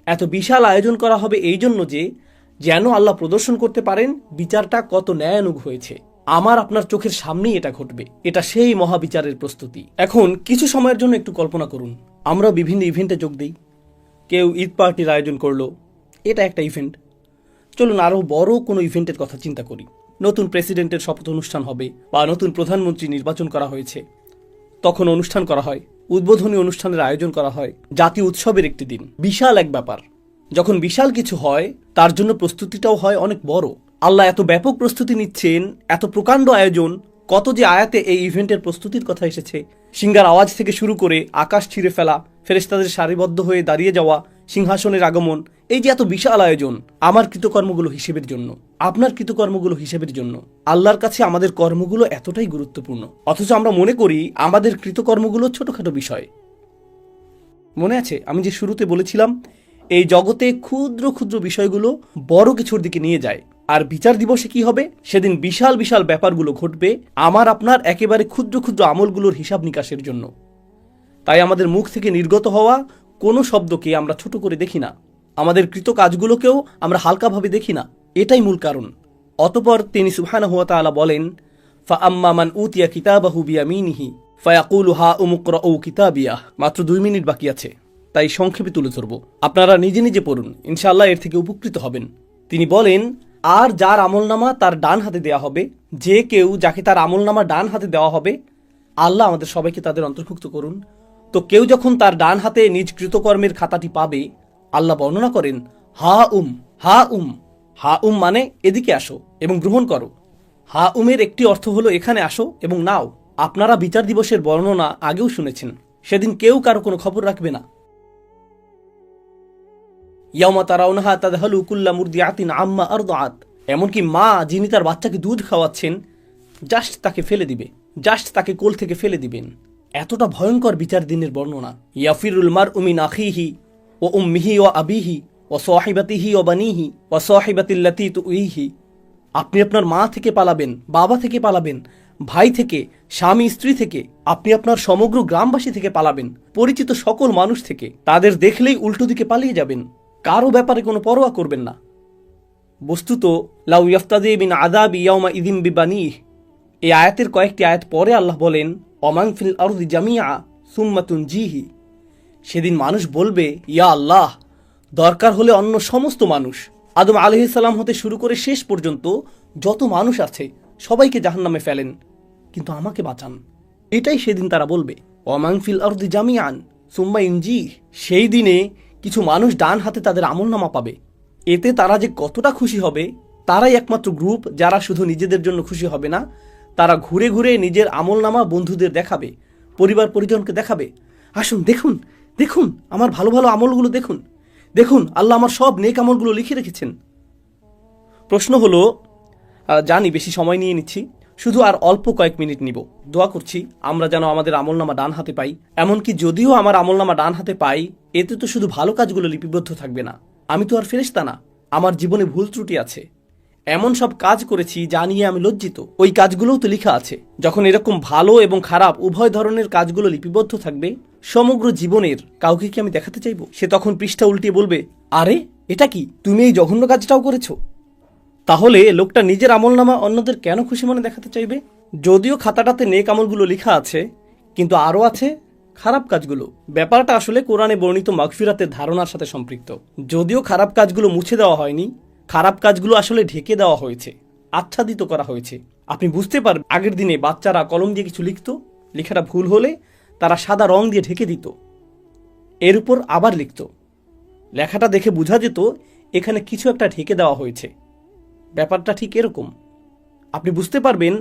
Speaker 1: এত বিশাল আয়োজন করা হবে এই জন্য যে যেন আল্লাহ প্রদর্শন করতে পারেন বিচারটা কত ন্যায়ানুগ হয়েছে। আমার আপনার চোখের সামনেই এটা ঘটবে। এটা সেই মহাবিচারের প্রস্তুতি। এখন কিছু সময়ের জন্য একটু কল্পনা করুন, আমরা বিভিন্ন ইভেন্টে যোগ দিই। কেউ ঈদ পার্টির আয়োজন করলো, এটা একটা ইভেন্ট। চলুন আরও বড় কোনো ইভেন্টের কথা চিন্তা করি। নতুন প্রেসিডেন্টের শপথ অনুষ্ঠান হবে বা নতুন প্রধানমন্ত্রী নির্বাচন করা হয়েছে। তখন অনুষ্ঠান করা হয়, উদ্বোধনী অনুষ্ঠানের আয়োজন করা হয়, জাতীয় উৎসবের একটি দিন, বিশাল এক ব্যাপার। যখন বিশাল কিছু হয় তার জন্য প্রস্তুতিটাও হয় অনেক বড়। আল্লাহ এত ব্যাপক প্রস্তুতি নিচ্ছেন, এত প্রকাণ্ড আয়োজন। কত যে আয়াতে এই ইভেন্টের প্রস্তুতির কথা এসেছে। সিংহার আওয়াজ থেকে শুরু করে আকাশ ছিঁড়ে ফেলা, ফেরেশতাদের সারিবদ্ধ হয়ে দাঁড়িয়ে যাওয়া, সিংহাসনের আগমন, এই যে এত বিশাল আয়োজন, আমার কৃতকর্মগুলো হিসেবের জন্য, আপনার কৃতকর্মগুলো হিসেবের জন্য। আল্লাহর কাছে আমাদের কর্মগুলো এতটাই গুরুত্বপূর্ণ, অথচ আমরা মনে করি আমাদের কৃতকর্মগুলো ছোটখাটো বিষয়। মনে আছে আমি যে শুরুতে বলেছিলাম, এই জগতে ক্ষুদ্র ক্ষুদ্র বিষয়গুলো বড় কিছুর দিকে নিয়ে যায়। আর বিচার দিবসে কি হবে? সেদিন বিশাল বিশাল ব্যাপারগুলো ঘটবে আমার আপনার একেবারে ক্ষুদ্র ক্ষুদ্র আমলগুলোর হিসাব নিকাশের জন্য। তাই আমাদের মুখ থেকে নির্গত হওয়া কোনো শব্দকে আমরা ছোট করে দেখি না, আমাদের কৃত কাজগুলোকেও আমরা হালকাভাবে দেখি না। এটাই মূল কারণ। অতঃপর তিনি সুবহানাহু ওয়া তাআলা বলেন, ফাআম্মা মান উতিয়া কিতাবাহু বিয়ামিনিহি ফায়াকুলু হাউম ইকরাউ কিতাবিয়াহ। মাত্র 2 মিনিট বাকি আছে, তাই সংক্ষেপে তুলে ধরব। আপনারা নিজে নিজে পড়ুন, ইনশাআল্লাহ এর থেকে উপকৃত হবেন। তিনি বলেন, আর যার আমলনামা তার ডান হাতে দেওয়া হবে, যে কেউ যাকে তার আমলনামা ডান হাতে দেওয়া হবে, আল্লাহ আমাদের সবাইকে তাদের অন্তর্ভুক্ত করুন। তো কেউ যখন তার ডান হাতে নিজ কৃতকর্মের খাতাটি পাবে, আল্লাহ বর্ণনা করেন, হা উম মানে এদিকে আসো এবং গ্রহণ করো। হা উমের একটি অর্থ হলো এখানে আসো এবং নাও। আপনারা বিচার দিবসের বর্ণনা আগেও শুনেছেন। সেদিন কেউ কারো কোনো খবর রাখবে না। ইয়াউমা তারাউনাহা তাদহালু কুল্লা মুরদিআতিন আম্মা আরদাআত। এমনকি মা যিনি তার বাচ্চাকে দুধ খাওয়াচ্ছেন, জাস্ট তাকে ফেলে দিবে, জাস্ট তাকে কোল থেকে ফেলে দিবেন। এতটা ভয়ঙ্কর বিচার দিনের বর্ণনা। ইয়াফিরুল মারউ মিন আখিহি ওয়া উম্মিহি ওয়া আবিহি ওয়া সাহিবাতিহি ওয়া বানিহি ওয়া সাহিবাতিল্লাতী তুইহি। আপনি আপনার মা থেকে পালাবেন, বাবা থেকে পালাবেন, ভাই থেকে, স্বামী স্ত্রী থেকে, আপনি আপনার সমগ্র গ্রামবাসী থেকে পালাবেন, পরিচিত সকল মানুষ থেকে। তাদের দেখলেই উল্টো দিকে পালিয়ে যাবেন, কারো ব্যাপারে কোনো পরোয়া করবেন না। বস্তুত লাউ ইয়াফতাদি মিন আযাবি ইয়াউমা ইযিম বিবানিহি। এই আয়াতের কয়েকটি আয়াত পরে আল্লাহ বলেন, ওমান ফিল আরদি জামিআ সুম্মা তুনজিহি। সেদিন মানুষ বলবে, ইয়া আল্লাহ, দরকার হলে অন্য সমস্ত মানুষ, আদম আলাইহিস সালাম হতে শুরু করে শেষ পর্যন্ত যত মানুষ আছে সবাইকে জাহান্নামে ফেলেন, কিন্তু আমাকে বাঁচান। এটাই সেদিন তারা বলবে, ওমান ফিল আরদি জামিআন সুম্মা ইনজি। সেই দিনে কিছু মানুষ ডান হাতে তাদের আমলনামা পাবে। এতে তারা যে কতটা খুশি হবে, তারাই একমাত্র গ্রুপ যারা শুধু নিজেদের জন্য খুশি হবে না, তারা ঘুরে ঘুরে নিজের আমলনামা বন্ধুদের দেখাবে, পরিবার পরিজনকে দেখাবে। আসুন দেখুন, দেখুন আমার ভালো ভালো আমলগুলো দেখুন, দেখুন আল্লাহ আমার সব নেক আমলগুলো লিখে রেখেছেন। প্রশ্ন হলো, জানি বেশি সময় নিয়ে নিচ্ছি, শুধু আর অল্প কয়েক মিনিট নিব। দোয়া করছি আমরা যেন আমাদের আমলনামা ডান হাতে পাই। এমনকি যদিও আমার আমলনামা ডান হাতে পাই, এতে তো শুধু ভালো কাজগুলো লিপিবদ্ধ থাকবে না। আমি তো আর ফেরেশতা না, আমার জীবনে ভুল ত্রুটি আছে, এমন সব কাজ করেছি যা নিয়ে আমি লজ্জিত, ওই কাজগুলোও তো লেখা আছে। যখন এরকম ভালো এবং খারাপ উভয় ধরনের কাজগুলো লিপিবদ্ধ থাকবে, সমগ্র জীবনের কাউকে কি আমি দেখাতে চাইব? সে তখন পৃষ্ঠা উল্টিয়ে বলবে, আরে এটা কি, তুমি এই জঘন্য কাজটাও করেছো? তাহলে লোকটা নিজের আমলনামা অন্যদের কেন খুশি মনে দেখাতে চাইবে? যদিও খাতাটাতে নেক আমলগুলো লেখা আছে, কিন্তু আরও আছে খারাপ কাজগুলো। ব্যাপারটা আসলে কোরআনে বর্ণিত মাগফিরাতের ধারণার সাথে সম্পৃক্ত। যদিও খারাপ কাজগুলো মুছে দেওয়া হয়নি, খারাপ কাজগুলো আসলে ঢেকে দেওয়া হয়েছে, আচ্ছাদিত করা হয়েছে। আপনি বুঝতে পারবেন, আগের দিনে বাচ্চারা কলম দিয়ে কিছু লিখত, লেখাটা ভুল হলে তারা সাদা রং দিয়ে ঢেকে দিত, এর উপর আবার লিখত। লেখাটা দেখে বোঝা যেত এখানে কিছু একটা ঢেকে দেওয়া হয়েছে। ব্যাপারটা ঠিক এরকম। আপনি বুঝতে পারবেন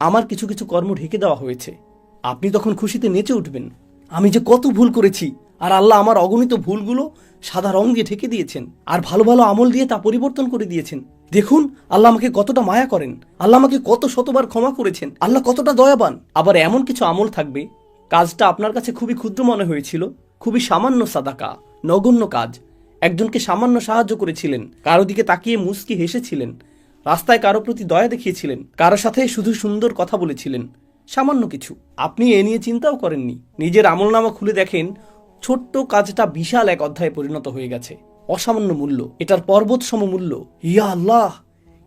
Speaker 1: আমার কিছু কিছু কর্ম ঢেকে দেওয়া হয়েছে। আপনি তখন খুশিতে নেচে উঠবেন, আমি যে কত ভুল করেছি, আর আল্লাহ আমার অগণিত ভুলগুলো সাদা রং দিয়ে ঢেকে দিয়েছেন, আর ভালো ভালো আমল দিয়ে তা পরিবর্তন করে দিয়েছেন। দেখুন আল্লাহ আমাকে কতটা মায়া করেন, আল্লাহ আমাকে কত শতবার ক্ষমা করেছেন, আল্লাহ কতটা দয়াবান। আবার এমন কিছু আমল থাকবে, কাজটা আপনার কাছে খুবই ক্ষুদ্র মনে হয়েছিল, খুবই সামান্য সাদাকা, নগণ্য কাজ। একজনকে সামান্য সাহায্য করেছিলেন, কারো দিকে তাকিয়ে মুচকি হেসেছিলেন, রাস্তায় কারো প্রতি দয়া দেখিয়েছিলেন, কারো সাথে শুধু সুন্দর কথা বলেছিলেন, সামান্য কিছু। আপনি এ নিয়ে চিন্তাও করেননি। নিজের আমলনামা খুলে দেখেন ছোট্ট কাজটা বিশাল এক অধ্যায়ে পরিণত হয়ে গেছে। অসামান্য মূল্য, এটার পর্বত সম মূল্য। ইয়া আল্লাহ,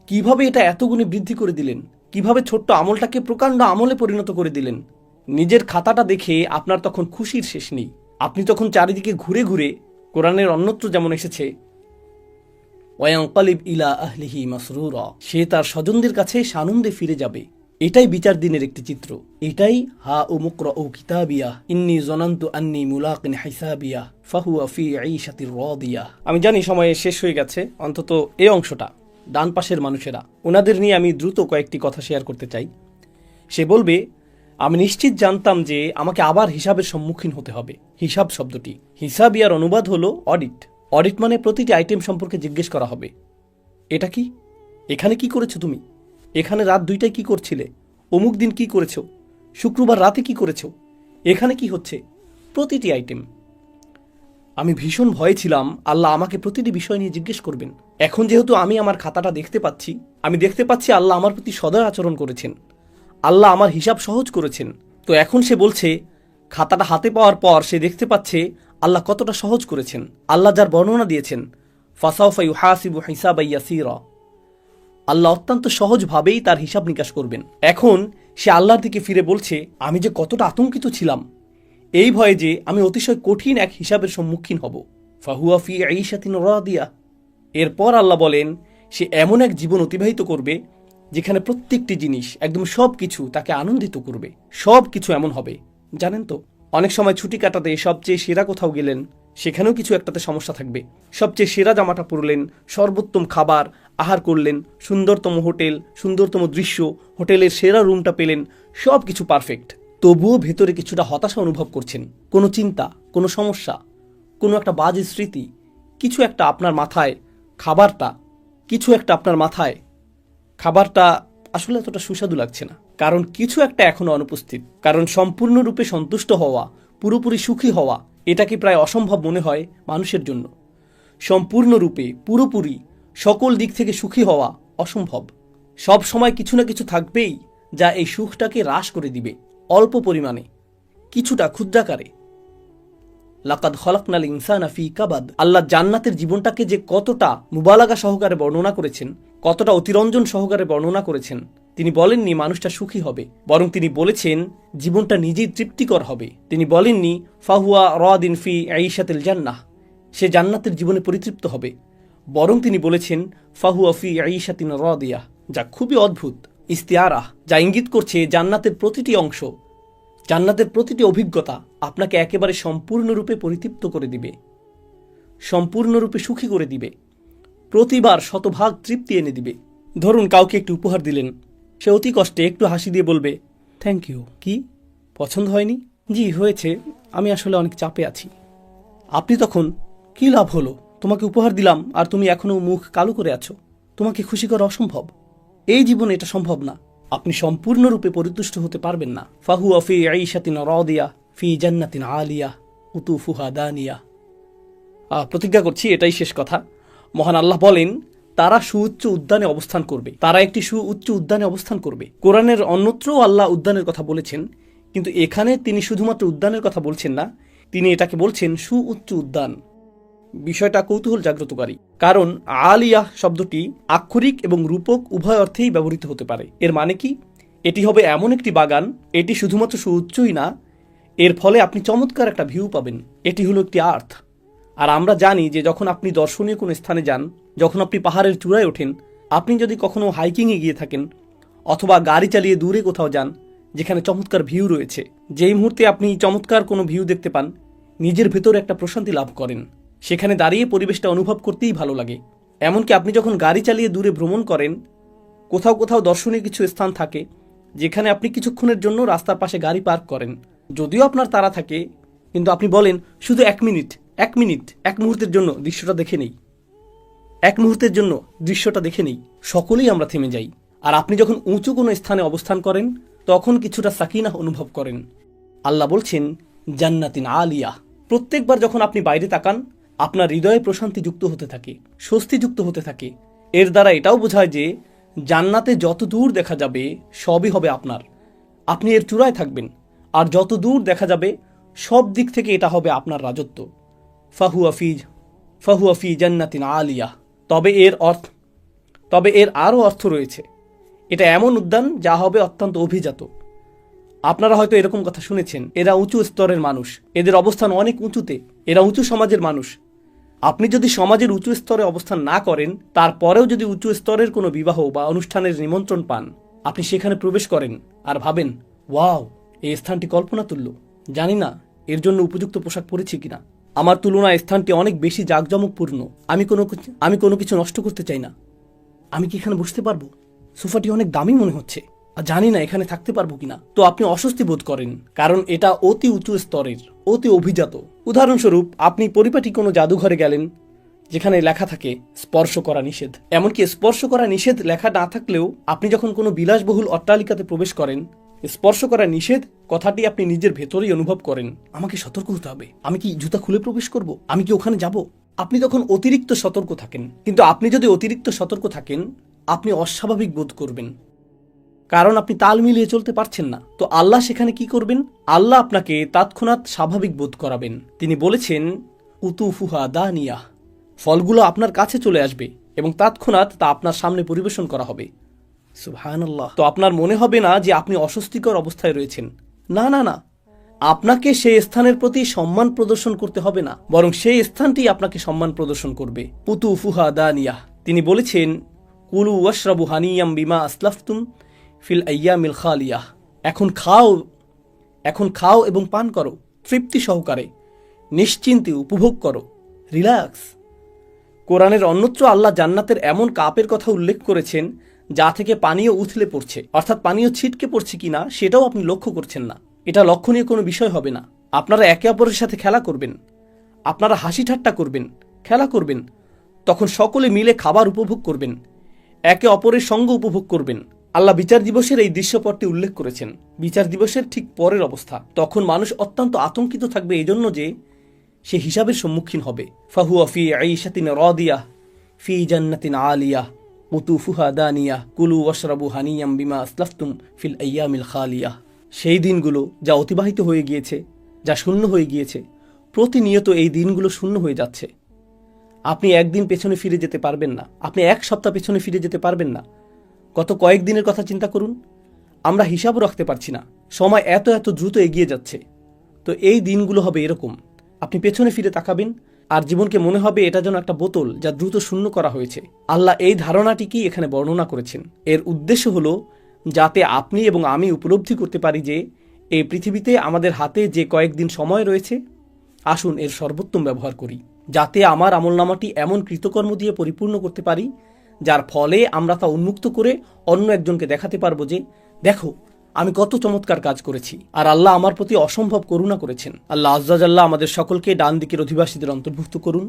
Speaker 1: কিভাবে এটা এত গুণে বৃদ্ধি করে দিলেন, কিভাবে ছোট্ট আমলটাকে প্রকাণ্ড আমলে পরিণত করে দিলেন। নিজের খাতাটা দেখে আপনার তখন খুশির শেষ নেই। আপনি তখন চারিদিকে ঘুরে ঘুরে, কোরআনের অন্যত্র যেমন এসেছে, ওয়ায়ানকালিব ইলা আহলিহি মাসরুরা, সে তার স্বজনদের কাছে সানন্দে ফিরে যাবে। এটাই বিচার দিনের একটি চিত্র। এটাই হা ও মুকরা ও কিতাবিয়া ইন্নী জনান্তু আন্নী মুলাকিন হিসাবিয়া ফাহুয়া ফি ঈশাতির রাদিয়া। আমি জানি সময় শেষ হয়ে গেছে, অন্তত এই অংশটা। ডান পাশের মানুষেরা, ওনাদের নিয়ে আমি দ্রুত কয়েকটি কথা শেয়ার করতে চাই। সে বলবে, আমি নিশ্চিত জানতাম যে আমাকে আবার হিসাবের সম্মুখীন হতে হবে। হিসাব শব্দটি হিসাবিয়ার অনুবাদ হলো অডিট। অডিট মানে প্রতিটি আইটেম সম্পর্কে জিজ্ঞেস করা হবে। এটা কি? এখানে কি করেছো তুমি? এখানে রাত 2টায় কি করছিলে? অমুক দিন কি করেছো? শুক্রবার রাতে কি করেছো? এখানে কি হচ্ছে? প্রতিটি আইটেম। আমি ভীষণ ভয়ে ছিলাম আল্লাহ আমাকে প্রতিটি বিষয় নিয়ে জিজ্ঞেস করবেন। এখন যেহেতু আমি আমার খাতাটা দেখতে পাচ্ছি, আমি দেখতে পাচ্ছি আল্লাহ আমার প্রতি সদয় আচরণ করেছেন, আল্লাহ আমার হিসাব সহজ করেছেন। তো এখন সে বলছে, খাতাটা হাতে পাওয়ার পর সে দেখতে পাচ্ছে আল্লাহ কতটা সহজ করেছেন। আল্লাহ যার বর্ণনা দিয়েছেন, ফাসাউফা ইউহাসিবু হিসাবান ইয়াসীরা, আল্লাহ অত্যন্ত সহজভাবেই তার হিসাব নিকাশ করবেন। এখন সে আল্লাহর দিকে ফিরে বলছে, আমি যে কতটা আতঙ্কিত ছিলাম এই ভয়ে যে আমি অতিশয় কঠিন এক হিসাবের সম্মুখীন হব। ফাহুয়া ফি ঈশাতিন রাদিয়া। এরপর আল্লাহ বলেন, সে এমন এক জীবন অতিবাহিত করবে যেখানে প্রত্যেকটি জিনিস, একদম সব কিছু তাকে আনন্দিত করবে। সব কিছু এমন হবে, জানেন তো, অনেক সময় ছুটি কাটাতে সবচেয়ে সেরা কোথাও গেলেন, সেখানেও কিছু একটাতে সমস্যা থাকবে। সবচেয়ে সেরা জামাটা পরলেন, সর্বোত্তম খাবার আহার করলেন, সুন্দরতম হোটেল, সুন্দরতম দৃশ্য, হোটেলের সেরা রুমটা পেলেন, সব কিছু পারফেক্ট, তবুও ভেতরে কিছুটা হতাশা অনুভব করছেন। কোনো চিন্তা, কোনো সমস্যা, কোনো একটা বাজে স্মৃতি, কিছু একটা আপনার মাথায়, খাবারটা আসলে এতটা সুস্বাদু লাগছে না। কারণ কিছু একটা এখনো অনুপস্থিত। কারণ সম্পূর্ণরূপে সন্তুষ্ট হওয়া, পুরোপুরি সুখী হওয়া, এটাকে প্রায় অসম্ভব মনে হয় মানুষের জন্য। সম্পূর্ণরূপে, পুরোপুরি, সকল দিক থেকে সুখী হওয়া অসম্ভব। সব সময় কিছু না কিছু থাকবেই যা এই সুখটাকে হ্রাস করে দিবে, অল্প পরিমাণে, কিছুটা ক্ষুদ্রাকারে। লাকাদ খলাকনাল ইনসানা ফি কাবাদ। আল্লাহ জান্নাতের জীবনটাকে যে কতটা মুবালাগা সহকারে বর্ণনা করেছেন, কতটা অতিরঞ্জন সহকারে বর্ণনা করেছেন। তিনি বলেননি মানুষটা সুখী হবে, বরং তিনি বলেছেন জীবনটা নিজেই তৃপ্তিকর হবে। তিনি বলেননি ফাহুয়া রাদিন ফি ঈশাতিল জান্নাহ, সে জান্নাতের জীবনে পরিতৃপ্ত হবে, বরং তিনি বলেছেন ফাহুয়া ফি ঈশাতিন রাদিয়া, যা খুবই অদ্ভুত ইস্তিআরাহ, যা ইঙ্গিত করছে জান্নাতের প্রতিটি অংশ, জান্নাতের প্রতিটি অভিজ্ঞতা আপনাকে একেবারে সম্পূর্ণরূপে পরিতৃপ্ত করে দিবে, সম্পূর্ণরূপে সুখী করে দিবে, প্রতিবার শতভাগ তৃপ্তি এনে দিবে। ধরুন কাউকে একটু উপহার দিলেন, সে অতি কষ্টে একটু হাসি দিয়ে বলবে থ্যাংক ইউ। কি, পছন্দ হয়নি? জি হয়েছে, আমি আসলে অনেক চাপে আছি। আপনি তখন, কি লাভ হলো, তোমাকে উপহার দিলাম আর তুমি এখনো মুখ কালো করে আছো, তোমাকে খুশি করা অসম্ভব, এই জীবনে এটা সম্ভব না। আপনি সম্পূর্ণরূপে পরিতুষ্ট হতে পারবেন না। ফাহুয়া ফি ঈশাতিন রাদিয়া ফি জান্নাতিন আলিয়া কুতুফুহা দানিয়া। প্রতিজ্ঞা করছি এটাই শেষ কথা। মহান আল্লাহ বলেন, তারা সুউচ্চ উদ্যানে অবস্থান করবে, তারা একটি সুউচ্চ উদ্যানে অবস্থান করবে। কোরআনের অন্যত্রও আল্লাহ উদ্যানের কথা বলেছেন, কিন্তু এখানে তিনি শুধুমাত্র উদ্যানের কথা বলছেন না, তিনি এটাকে বলছেন সুউচ্চ উদ্যান। বিষয়টা কৌতূহল জাগ্রতকারী, কারণ আলিয়া শব্দটি আক্ষরিক এবং রূপক উভয় অর্থেই ব্যবহৃত হতে পারে। এর মানে কি? এটি হবে এমন একটি বাগান, এটি শুধুমাত্র সুউচ্চই না, এর ফলে আপনি চমৎকার একটা ভিউ পাবেন। এটি হলো একটি আর্থ। আর আমরা জানি যে যখন আপনি দর্শনীয় কোনো স্থানে যান, যখন আপনি পাহাড়ের চূড়ায় ওঠেন, আপনি যদি কখনো হাইকিংয়ে গিয়ে থাকেন অথবা গাড়ি চালিয়ে দূরে কোথাও যান যেখানে চমৎকার ভিউ রয়েছে, যেই মুহূর্তে আপনি চমৎকার কোনো ভিউ দেখতে পান, নিজের ভেতরে একটা প্রশান্তি লাভ করেন। সেখানে দাঁড়িয়ে পরিবেশটা অনুভব করতেই ভালো লাগে। এমনকি আপনি যখন গাড়ি চালিয়ে দূরে ভ্রমণ করেন, কোথাও কোথাও দর্শনীয় কিছু স্থান থাকে যেখানে আপনি কিছুক্ষণের জন্য রাস্তার পাশে গাড়ি পার্ক করেন। যদিও আপনার তাড়া থাকে, কিন্তু আপনি বলেন শুধু এক মিনিট, এক মুহূর্তের জন্য দৃশ্যটা দেখে নেই, এক মুহূর্তের জন্য দৃশ্যটা দেখে নেই। সকলেই আমরা থেমে যাই। আর আপনি যখন উঁচু কোনো স্থানে অবস্থান করেন, তখন কিছুটা সাকিনাহ অনুভব করেন। আল্লাহ বলছেন জান্নাতিন আলিয়া। প্রত্যেকবার যখন আপনি বাইরে তাকান, আপনার হৃদয়ে প্রশান্তি যুক্ত হতে থাকে, স্বস্তি যুক্ত হতে থাকে। এর দ্বারা এটাও বোঝায় যে জান্নাতে যত দূর দেখা যাবে সবই হবে আপনার, আপনি এর চূড়ায় থাকবেন। আর যত দূর দেখা যাবে সব দিক থেকে এটা হবে আপনার রাজত্ব। ফাহুয়া ফি জান্নাতিন আলিয়া। তবে এর আরও অর্থ রয়েছে। এটা এমন উদ্যান যা হবে অত্যন্ত অভিজাত। আপনারা হয়তো এরকম কথা শুনেছেন, এরা উঁচু স্তরের মানুষ, এদের অবস্থান অনেক উঁচুতে, এরা উঁচু সমাজের মানুষ। আপনি যদি সমাজের উঁচু স্তরে অবস্থান না করেন, তারপরেও যদি উঁচু স্তরের কোনো বিবাহ বা অনুষ্ঠানের নিমন্ত্রণ পান, আপনি সেখানে প্রবেশ করেন আর ভাবেন, ওয়াও, এই স্থানটি কল্পনা তুল্য, জানি না এর জন্য উপযুক্ত পোশাক পরেছি কিনা। আমার তুলনায় স্থানটি অনেক বেশি জাঁকজমকপূর্ণ। আমি কোনো কিছু নষ্ট করতে চাই না। আমি কি এখানে বসতে পারবো? সোফাটি অনেক দামি মনে হচ্ছে, আর জানি না এখানে থাকতে পারবো কিনা। তো আপনি অস্বস্তি বোধ করেন, কারণ এটা অতি উঁচু স্তরের, অতি অভিজাত। উদাহরণস্বরূপ, আপনি পরিপাটি কোনো জাদুঘরে গেলেন যেখানে লেখা থাকে স্পর্শ করা নিষেধ। এমনকি স্পর্শ করা নিষেধ লেখা না থাকলেও আপনি যখন কোনো বিলাসবহুল অট্টালিকাতে প্রবেশ করেন, স্পর্শ করা নিষেধ কথাটি আপনি নিজের ভেতরেই অনুভব করেন। আমাকে সতর্ক হতে হবে। আমি কি জুতা খুলে প্রবেশ করব? আমি কি ওখানে যাব? আপনি তখন অতিরিক্ত সতর্ক থাকেন। কিন্তু আপনি যদি অতিরিক্ত সতর্ক থাকেন, আপনি অস্বাভাবিক বোধ করবেন, কারণ আপনি তাল মিলিয়ে চলতে পারছেন না। তো আল্লাহ সেখানে কি করবেন? আল্লাহ আপনাকে তৎক্ষণাৎ স্বাভাবিক বোধ করাবেন। তিনি বলেছেন, কুতুফুহা দানিয়া, ফলগুলো আপনার কাছে চলে আসবে এবং তৎক্ষণাৎ তা আপনার সামনে পরিবেশন করা হবে। সুবহানাল্লাহ। তো আপনার মনে হবে না যে আপনি অস্বস্তিকর অবস্থায় রয়েছেন। না না না, আপনাকে সেই স্থানের প্রতি সম্মান প্রদর্শন করতে হবে না, বরং সেই স্থানটি আপনাকে সম্মান প্রদর্শন করবে। কুতুফুহা দানিয়া। তিনি বলেছেন, কুলু ওয়াশরাবু হানিয়াম বিমা আসলাফতুম ফিল আইয়ামিল খালিয়াহ। এখন খাও এবং পান করো তৃপ্তি সহকারে, নিশ্চিন্তে উপভোগ করো, রিল্যাক্স। কোরআনের অন্যত্র আল্লাহ জান্নাতের এমন কাপের কথা উল্লেখ করেছেন যা থেকে পানীয় উথলে পড়ছে, অর্থাৎ পানীয় ছিটকে পড়ছে কিনা সেটাও আপনি লক্ষ্য করছেন না। এটা লক্ষণীয় কোনো বিষয় হবে না। আপনারা একে অপরের সাথে খেলা করবেন, আপনারা হাসি ঠাট্টা করবেন, খেলা করবেন, তখন সকলে মিলে খাবার উপভোগ করবেন, একে অপরের সঙ্গ উপভোগ করবেন। আল্লাহ বিচার দিবসের এই দৃশ্যপটটি উল্লেখ করেছেন। বিচার দিবসের ঠিক পরের অবস্থা, তখন মানুষ অত্যন্ত আতঙ্কিত থাকবে এই জন্য যে সে হিসাবের সম্মুখীন হবে। ফাহুয়া ফি আইশাতিন রাদিয়াহ ফি জান্নাতিন আলিয়াহ কুতুফুহা দানিয়াহ কুলু ওয়াশরাবু হানিয়াম বিমা আসলাফতুম ফিল আইয়ামিল খালিয়াহ। সেই দিনগুলো যা অতিবাহিত হয়ে গিয়েছে, যা শূন্য হয়ে গিয়েছে, প্রতিনিয়ত এই দিনগুলো শূন্য হয়ে যাচ্ছে। আপনি একদিন পেছনে ফিরে যেতে পারবেন না, আপনি এক সপ্তাহ পেছনে ফিরে যেতে পারবেন না। গত কয়েকদিনের কথা চিন্তা করুন। আমরা হিসাবও রাখতে পারছি না, সময় এত এত দ্রুত এগিয়ে যাচ্ছে। তো এই দিনগুলো হবে এরকম, আপনি পেছনে ফিরে তাকাবেন আর জীবনকে মনে হবে এটা যেন একটা বোতল যা দ্রুত শূন্য করা হয়েছে। আল্লাহ এই ধারণাটিকেই এখানে বর্ণনা করেছেন। এর উদ্দেশ্য হলো যাতে আপনি এবং আমি উপলব্ধি করতে পারি যে এই পৃথিবীতে আমাদের হাতে যে কয়েকদিন সময় রয়েছে, আসুন এর সর্বোত্তম ব্যবহার করি, যাতে আমার আমলনামাটি এমন কৃতকর্ম দিয়ে পরিপূর্ণ করতে পারি যার ফলে আমরা তা উন্মুক্ত করে অন্য একজনকে দেখাতে পারবো যে দেখো আমি কত চমৎকার কাজ করেছি, আর আল্লাহ আমার প্রতি অসম্ভব করুণা করেছেন। আল্লাহ আজ্জাজাল্লাহ আমাদের সকলকে ডান দিকের অধিবাসীদের অন্তর্ভুক্ত করুন,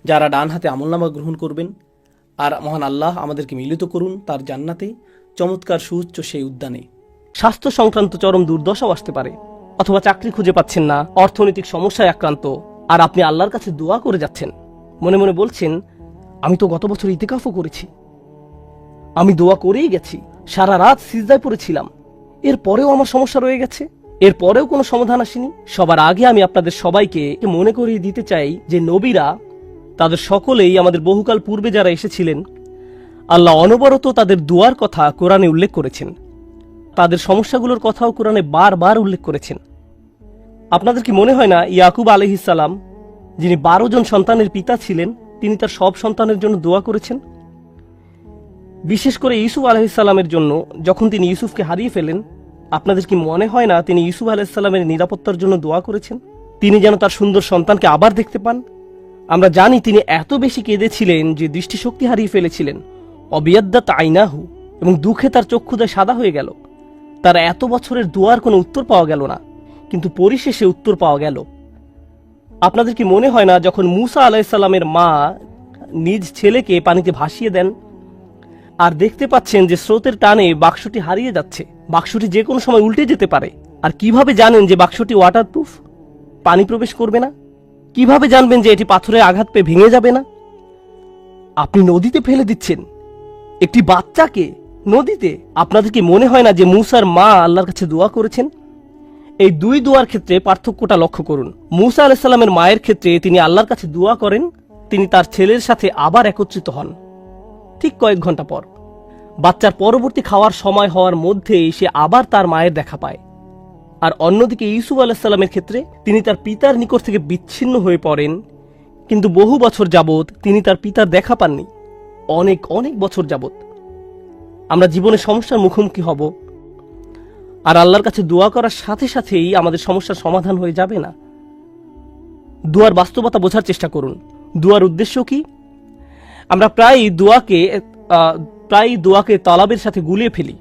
Speaker 1: যারা ডান হাতে আমলনামা গ্রহণ করবেন। আর মহান আল্লাহ আমাদেরকে মিলিত করুন তার জান্নাতে, চমৎকার সুউচ্চ সেই উদ্যানে। স্বাস্থ্য সংক্রান্ত চরম দুর্দশাও আসতে পারে, অথবা চাকরি খুঁজে পাচ্ছেন না, অর্থনৈতিক সমস্যায় আক্রান্ত, আর আপনি আল্লাহর কাছে দোয়া করে যাচ্ছেন, মনে মনে বলছেন আমি তো গত বছর ইতিকাফও করেছি, আমি দোয়া করেই গেছি, সারা রাত সিজদায় পড়েছিলাম, এরপরেও আমার সমস্যা রয়ে গেছে, এরপরেও কোনো সমাধান আসেনি। সবার আগে আমি আপনাদের সবাইকে মনে করিয়ে দিতে চাই যে নবীরা তাদের সকলেই আমাদের বহুকাল পূর্বে যারা এসেছিলেন, আল্লাহ অনবরত তাদের দুয়ার কথা কোরআনে উল্লেখ করেছেন, তাদের সমস্যাগুলোর কথাও কোরআনে বারবার উল্লেখ করেছেন। আপনাদের কি মনে হয় না ইয়াকুব আলাইহিস সালাম, যিনি 12 জন সন্তানের পিতা ছিলেন, তিনি তার সব সন্তানের জন্য দোয়া করেছেন? বিশেষ করে ইউসুফ আলাইহিস সালামের জন্য, যখন তিনি ইউসুফকে হারিয়ে ফেলেন, আপনাদের কি মনে হয় না তিনি ইউসুফ আলাইহিস সালামের নিরাপত্তার জন্য দোয়া করেছেন, তিনি যেন তার সুন্দর সন্তানকে আবার দেখতে পান? আমরা জানি তিনি এত বেশি কেঁদেছিলেন যে দৃষ্টিশক্তি হারিয়ে ফেলেছিলেন, অবিয়াদ্দাত আইনাহু, এবং দুঃখে তার চক্ষুদয় সাদা হয়ে গেল। তার এত বছরের দোয়ার কোনো উত্তর পাওয়া গেল না, কিন্তু পরিশেষে উত্তর পাওয়া গেল। আপনাদের কি মনে হয় না যখন মুসা আলাইহিস সালামের মা নিজ ছেলেকে পানিতে ভাসিয়ে দেন আর দেখতে পাচ্ছেন যে স্রোতের টানে বাক্সটি হারিয়ে যাচ্ছে, বাক্সটি যে কোনো সময় উল্টে যেতে পারে, আর কিভাবে জানেন যে বাক্সটি ওয়াটারপ্রুফ, পানি প্রবেশ করবে না? কিভাবে জানবেন যে এটি পাথরে আঘাত পেয়ে ভেঙে যাবে না? আপনি নদীতে ফেলে দিচ্ছেন একটি বাচ্চাকে, নদীতে। আপনাদের কি মনে হয় না যে মুসার মা আল্লাহর কাছে দোয়া করেছেন? এই দুই দোয়ার ক্ষেত্রে পার্থক্যটা লক্ষ্য করুন। মুসা আলাইহিস সালামের মায়ের ক্ষেত্রে তিনি আল্লাহর কাছে দোয়া করেন, তিনি তার ছেলের সাথে আবার একত্রিত হন ঠিক কয়েক ঘন্টা পর। বাচ্চার পরবর্তী খাওয়ার সময় হওয়ার মধ্যেই সে আবার তার মায়ের দেখা পায়। আর অন্যদিকে ইউসুফ আলাইহিস সালামের ক্ষেত্রে তিনি তার পিতার নিকট থেকে বিচ্ছিন্ন হয়ে পড়েন, কিন্তু বহু বছর যাবৎ তিনি তার পিতার দেখা পাননি, অনেক অনেক বছর যাবৎ। আমরা জীবনে সমস্যার মুখোমুখি হব, আর আল্লাহর কাছে দোয়া করার সাথে সাথেই আমাদের সমস্যার সমাধান হয়ে যাবে না। দোয়ার বাস্তবতা বোঝার চেষ্টা করুন। দোয়ার উদ্দেশ্য কি? আমরা প্রায় দোয়াকে তলাবের সাথে গুলিয়ে ফেলি।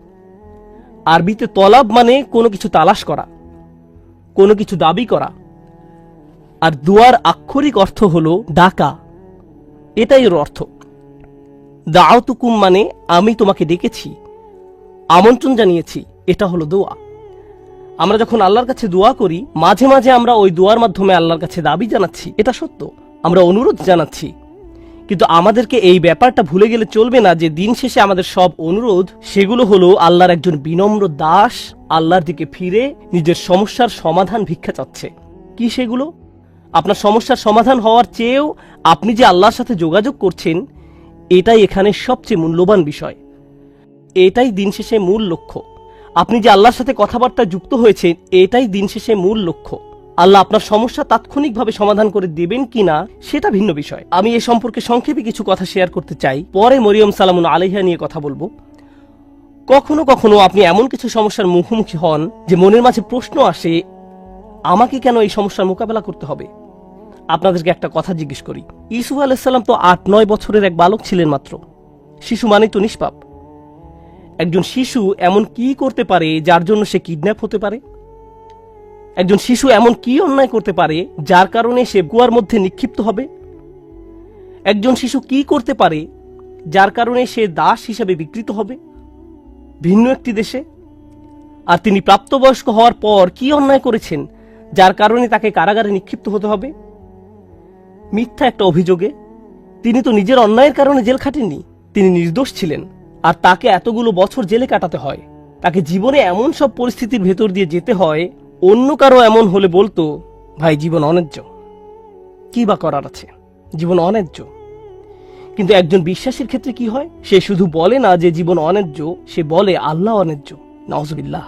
Speaker 1: আরবিতে তলাব মানে কোনো কিছু তালাশ করা, কোনো কিছু দাবি করা, আর দোয়ার আক্ষরিক অর্থ হলো ডাকা। এটাই এর অর্থ। দাওতুকুম মানে আমি তোমাকে ডেকেছি, আমন্ত্রণ জানিয়েছি, এটা হলো দোয়া। আমরা যখন আল্লাহর কাছে দোয়া করি, মাঝে মাঝে আমরা ওই দোয়ার মাধ্যমে আল্লাহর কাছে দাবি জানাচ্ছি, এটা সত্য, আমরা অনুরোধ জানাচ্ছি। কিন্তু আমাদেরকে এই ব্যাপারটা ভুলে গেলে চলবে না যে দিন শেষে আমাদের সব অনুরোধ সেগুলো হলো আল্লাহর একজন বিনম্র দাস আল্লাহর দিকে ফিরে নিজের সমস্যার সমাধান ভিক্ষা চাচ্ছে। কি সেগুলো? আপনার সমস্যার সমাধান হওয়ার চেয়েও আপনি যে আল্লাহর সাথে যোগাযোগ করছেন, এটাই এখানে সবচেয়ে মূল্যবান বিষয়। এটাই দিন শেষে মূল লক্ষ্য। আপনি যে আল্লাহর সাথে কথাবার্তা যুক্ত হয়েছেন, এটাই দিন শেষে মূল লক্ষ্য। আল্লাহ আপনার সমস্যা তাৎক্ষণিকভাবে সমাধান করে দেবেন কিনা সেটা ভিন্ন বিষয়। আমি এ সম্পর্কে সংক্ষেপে কিছু কথা শেয়ার করতে চাই, পরে মরিয়ম সালামুন আলাইহা নিয়ে কথা বলবো। কখনো কখনো আপনি এমন কিছু সমস্যার মুখোমুখি হন যে মনের মাঝে প্রশ্ন আসে, আমাকে কেন এই সমস্যার মোকাবেলা করতে হবে? আপনাদেরকে একটা কথা জিজ্ঞেস করি, ইউসুফ আলাইহিসসালাম তো 8-9 বছরের এক বালক ছিলেন মাত্র। শিশু মানে তো নিষ্পাপ। একজন শিশু এমন কি করতে পারে যার জন্য সে কিডন্যাপ হতে পারে? একজন শিশু এমন কি অন্যায় করতে পারে যার কারণে সে কুয়ার মধ্যে নিক্ষিপ্ত হবে? একজন শিশু কি করতে পারে যার কারণে সে দাস হিসেবে বিকৃত হবে ভিন্ন একটি দেশে? আর তিনি প্রাপ্তবয়স্ক হওয়ার পর কি অন্যায় করেছেন যার কারণে তাকে কারাগারে নিক্ষিপ্ত হতে হবে মিথ্যা একটা অভিযোগে? তিনি তো নিজের অন্যায়ের কারণে জেল খাটেননি, তিনি নির্দোষ ছিলেন, আর তাকে এতগুলো বছর জেলে কাটাতে হয়। তাকে জীবনে এমন সব পরিস্থিতির ভেতর দিয়ে যেতে হয়, অন্য কারো এমন হলে বলতো, ভাই জীবন অন্যায্য, কি বা করার আছে, জীবন অন্যায্য। কিন্তু একজন বিশ্বাসীর ক্ষেত্রে কি হয়? সে শুধু বলে না যে জীবন অন্যায্য, সে বলে আল্লাহ অন্যায্য। নাউজুবিল্লাহ।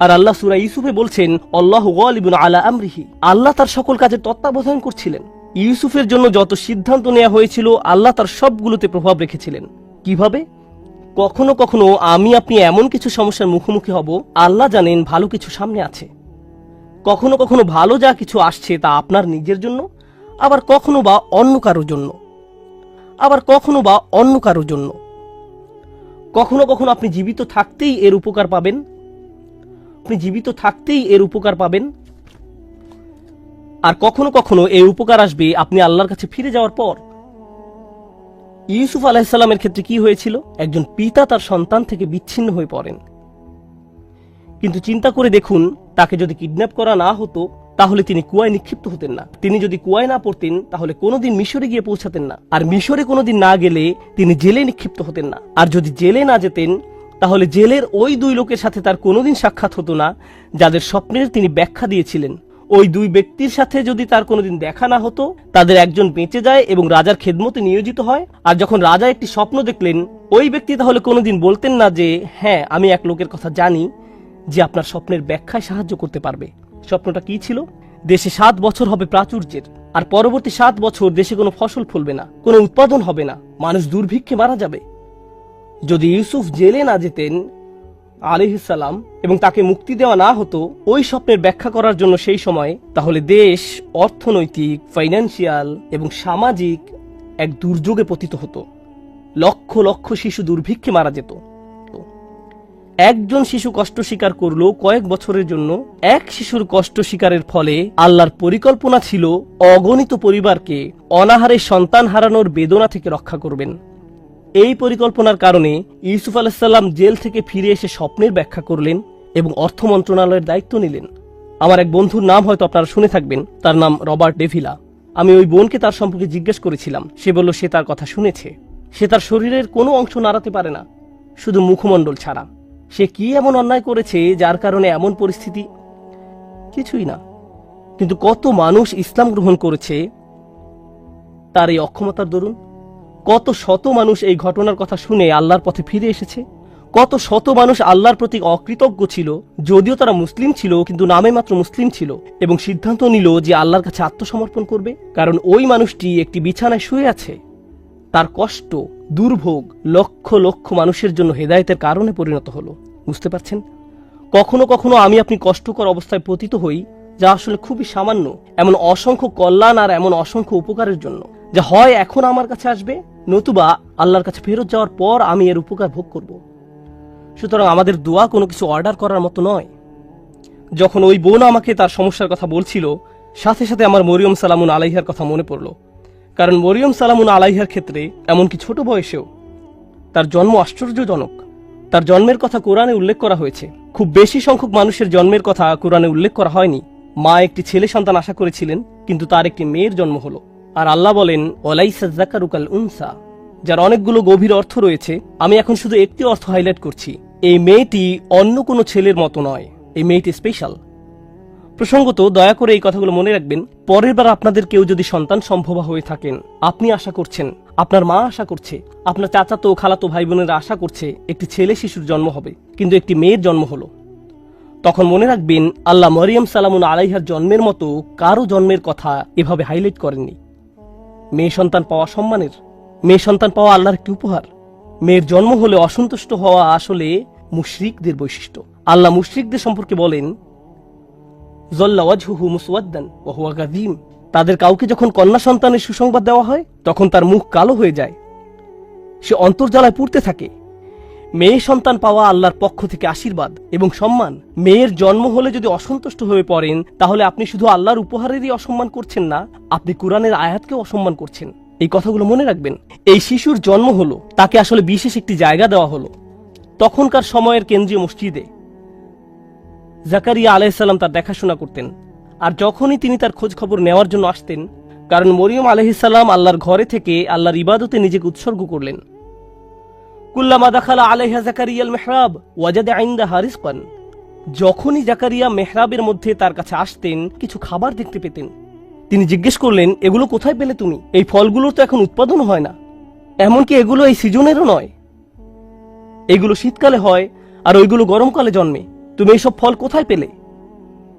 Speaker 1: আর আল্লাহ সূরা ইউসুফে বলছেন, আল্লাহু গালিবুন আলা আমরিহি, আল্লাহ তার সকল কাজের তত্ত্বাবধান করছিলেন। ইউসুফের জন্য যত সিদ্ধান্ত নেওয়া হয়েছিল আল্লাহ তার সবগুলোতে প্রভাব রেখেছিলেন। কিভাবে? কখনো কখনো আমি আপনি এমন কিছু সমস্যার মুখোমুখি হব, আল্লাহ জানেন ভালো কিছু সামনে আছে। কখনো কখনো ভালো যা কিছু আসছে তা আপনার নিজের জন্য, আবার কখনো বা অন্য কারোর জন্য, কখনো কখনো আপনি জীবিত থাকতেই এর উপকার পাবেন, আর কখনো কখনো এই উপকার আসবে আপনি আল্লাহর কাছে ফিরে যাওয়ার পর। ইউসুফ আলাইহিস সালামের ক্ষেত্রে কি হয়েছিল? একজন পিতা তার সন্তান থেকে বিচ্ছিন্ন হয়ে পড়েন। কিন্তু চিন্তা করে দেখুন, তাকে যদি কিডন্যাপ করা না হতো তাহলে তিনি কুয়ায় নিক্ষিপ্ত হতেন না। তিনি যদি কুয়ায় না পড়তেন তাহলে কোনোদিন মিশরে গিয়ে পৌঁছাতেন না। আর মিশরে কোনোদিন না গেলে তিনি জেলে নিক্ষিপ্ত হতেন না। আর যদি জেলে না যেতেন তাহলে জেলের ওই 2 লোকের সাথে তার কোনোদিন সাক্ষাৎ হতো না যাদের স্বপ্নের তিনি ব্যাখ্যা দিয়েছিলেন। ওই 2 ব্যক্তির সাথে যদি তার কোনোদিন দেখা না হতো, তাদের একজন বেঁচে যায় এবং রাজার খেদমতে নিয়োজিত হয়। আর যখন রাজা একটি স্বপ্ন দেখলেন, ওই ব্যক্তি তাহলে কোনোদিন বলতেন না যে হ্যাঁ, আমি এক লোকের কথা জানি যে আপনার স্বপ্নের ব্যাখ্যায় সাহায্য করতে পারবে। স্বপ্নটা কি ছিল? দেশে 7 বছর হবে প্রাচুর্যের, আর পরবর্তী 7 বছর দেশে কোনো ফসল ফলবে না, কোনো উৎপাদন হবে না, মানুষ দুর্ভিক্ষে মারা যাবে। যদি ইউসুফ জেলে না যেতেন আলাইহিস সালাম এবং তাকে মুক্তি দেওয়া না হতো ওই স্বপ্নের ব্যাখ্যা করার জন্য সেই সময়, তাহলে দেশ অর্থনৈতিক, ফাইন্যান্সিয়াল এবং সামাজিক এক দুর্যোগে পতিত হতো। লক্ষ লক্ষ শিশু দুর্ভিক্ষে মারা যেত। একজন শিশু কষ্ট স্বীকার করলো কয়েক বছরের জন্য। এক শিশুর কষ্ট স্বীকারের ফলে আল্লাহর পরিকল্পনা ছিল অগণিত পরিবারকে অনাহারে সন্তান হারানোর বেদনা থেকে রক্ষা করবেন। এই পরিকল্পনার কারণে ইউসুফ আলাইহিস সালাম জেল থেকে ফিরে এসে স্বপ্নের ব্যাখ্যা করলেন এবং অর্থ মন্ত্রণালয়ের দায়িত্ব নিলেন। আমার এক বন্ধুর নাম হয়তো আপনারা শুনে থাকবেন, তার নাম রবার্ট ডেভিলা। আমি ওই বোনকে তার সম্পর্কে জিজ্ঞেস করেছিলাম। সে বলল সে তার কথা শুনেছে। সে তার শরীরের কোনো অংশ নাড়াতে পারে না, শুধু মুখমণ্ডল ছাড়া। সে কি এমন অন্যায় করেছে যার কারণে এমন পরিস্থিতি? কিছুই না। কিন্তু কত মানুষ ইসলাম গ্রহণ করেছে তার এই অক্ষমতার দরুন। কত শত মানুষ এই ঘটনার কথা শুনে আল্লাহর পথে ফিরে এসেছে। কত শত মানুষ আল্লাহর প্রতি অকৃতজ্ঞ ছিল, যদিও তারা মুসলিম ছিল কিন্তু নামে মাত্র মুসলিম ছিল, এবং সিদ্ধান্ত নিল যে আল্লাহর কাছে আত্মসমর্পণ করবে। কারণ ওই মানুষটি একটি বিছানায় শুয়ে আছে, তার কষ্ট, দুর্ভোগ লক্ষ লক্ষ মানুষের জন্য হেদায়েতের কারণে পরিণত হলো। বুঝতে পারছেন? কখনো কখনো আমি আপনি কষ্টকর অবস্থায় পতিত হই, যা আসলে খুবই সামান্য, এমন অসংখ্য কল্যাণ আর এমন অসংখ্য উপকারের জন্য, যা হয় এখন আমার কাছে আসবে, নতুবা আল্লাহর কাছে ফেরত যাওয়ার পর আমি এর উপকার ভোগ করব। সুতরাং আমাদের দোয়া কোনো কিছু অর্ডার করার মতো নয়। যখন ওই বোন আমাকে তার সমস্যার কথা বলছিল, সাথে সাথে আমার মরিয়ম সালামুন আলাইহার কথা মনে পড়ল। কারণ মরিয়ম সালামুন আলাইহার ক্ষেত্রে এমনকি ছোট বয়সেও তার জন্ম আশ্চর্যজনক। তার জন্মের কথা কোরআনে উল্লেখ করা হয়েছে। খুব বেশি সংখ্যক মানুষের জন্মের কথা কোরআনে উল্লেখ করা হয়নি। মা একটি ছেলে সন্তান আশা করেছিলেন, কিন্তু তার একটি মেয়ের জন্ম হলো। আর আল্লাহ বলেন, ওয়ালাইসা যাকারু কাল উনসা, যার অনেকগুলো গভীর অর্থ রয়েছে। আমি এখন শুধু একটি অর্থ হাইলাইট করছি। এই মেয়েটি অন্য কোনো ছেলের মতো নয়, এই মেয়েটি স্পেশাল। প্রসঙ্গত, দয়া করে এই কথাগুলো মনে রাখবেন। পরের বার আপনাদের কেউ যদি সন্তান সম্ভবা হয়ে থাকেন, আপনি আশা করছেন, আপনার মা আশা করছে, আপনার চাচাতো খালাতো ভাই বোনেরা আশা করছে একটি ছেলে শিশুর জন্ম হবে, কিন্তু একটি মেয়ের জন্ম হলো, তখন মনে রাখবেন আল্লাহ মরিয়ম সালামুন আলাইহার জন্মের মতো কারো জন্মের কথা এভাবে হাইলাইট করেননি। মেয়ে সন্তান পাওয়া সম্মানের, মেয়ে সন্তান পাওয়া আল্লাহর একটি উপহার। মেয়ের জন্ম হলে অসন্তুষ্ট হওয়া আসলে মুশরিকদের বৈশিষ্ট্য। আল্লাহ মুশরিকদের সম্পর্কে বলেন, জল্লা ওয়াজহুহু মুসওয়াদ্দান ওয়া হুয়া কাযীম, তাদের কাউকে যখন কন্যা সন্তানের সুসংবাদ দেওয়া হয়, তখন তার মুখ কালো হয়ে যায়, সে অন্তর্জ্বালায় পুড়তে থাকে। মেয়ে সন্তান পাওয়া আল্লাহর পক্ষ থেকে আশীর্বাদ এবং সম্মান। মেয়ের জন্ম হলে যদি অসন্তুষ্ট হয়ে পড়েন, তাহলে আপনি শুধু আল্লাহর উপহারেরই অসম্মান করছেন না, আপনি কুরআনের আয়াতকেও অসম্মান করছেন। এই কথাগুলো মনে রাখবেন। এই শিশুর জন্ম হলো, তাকে আসলে বিশেষ একটি জায়গা দেওয়া হলো। তখনকার সময়ের কেন্দ্রীয় মসজিদে জাকারিয়া আলাইহিস সালাম তার দেখাশোনা করতেন। আর যখনই তিনি তার খোঁজ খবর নেওয়ার জন্য আসতেন, কারণ মরিয়ম আলাইহিস সালাম আল্লাহর ঘরে থেকে আল্লাহর ইবাদতে নিজেকে উৎসর্গ করলেন। কুল্লামা দাখালা আলাইহা জাকারিয়াল মিহরাব ওয়াজাদা ইনদাহা রিজকান, যখনই জাকারিয়া মেহরাবের মধ্যে তার কাছে আসতেন, কিছু খাবার দেখতে পেতেন। তিনি জিজ্ঞেস করলেন, এগুলো কোথায় পেলে তুমি? এই ফলগুলোর তো এখন উৎপাদন হয় না, এমনকি এগুলো এই সিজনেরও নয়। এগুলো শীতকালে হয় আর ওইগুলো গরমকালে জন্মে। তুমি এইসব ফল কোথায় পেলে?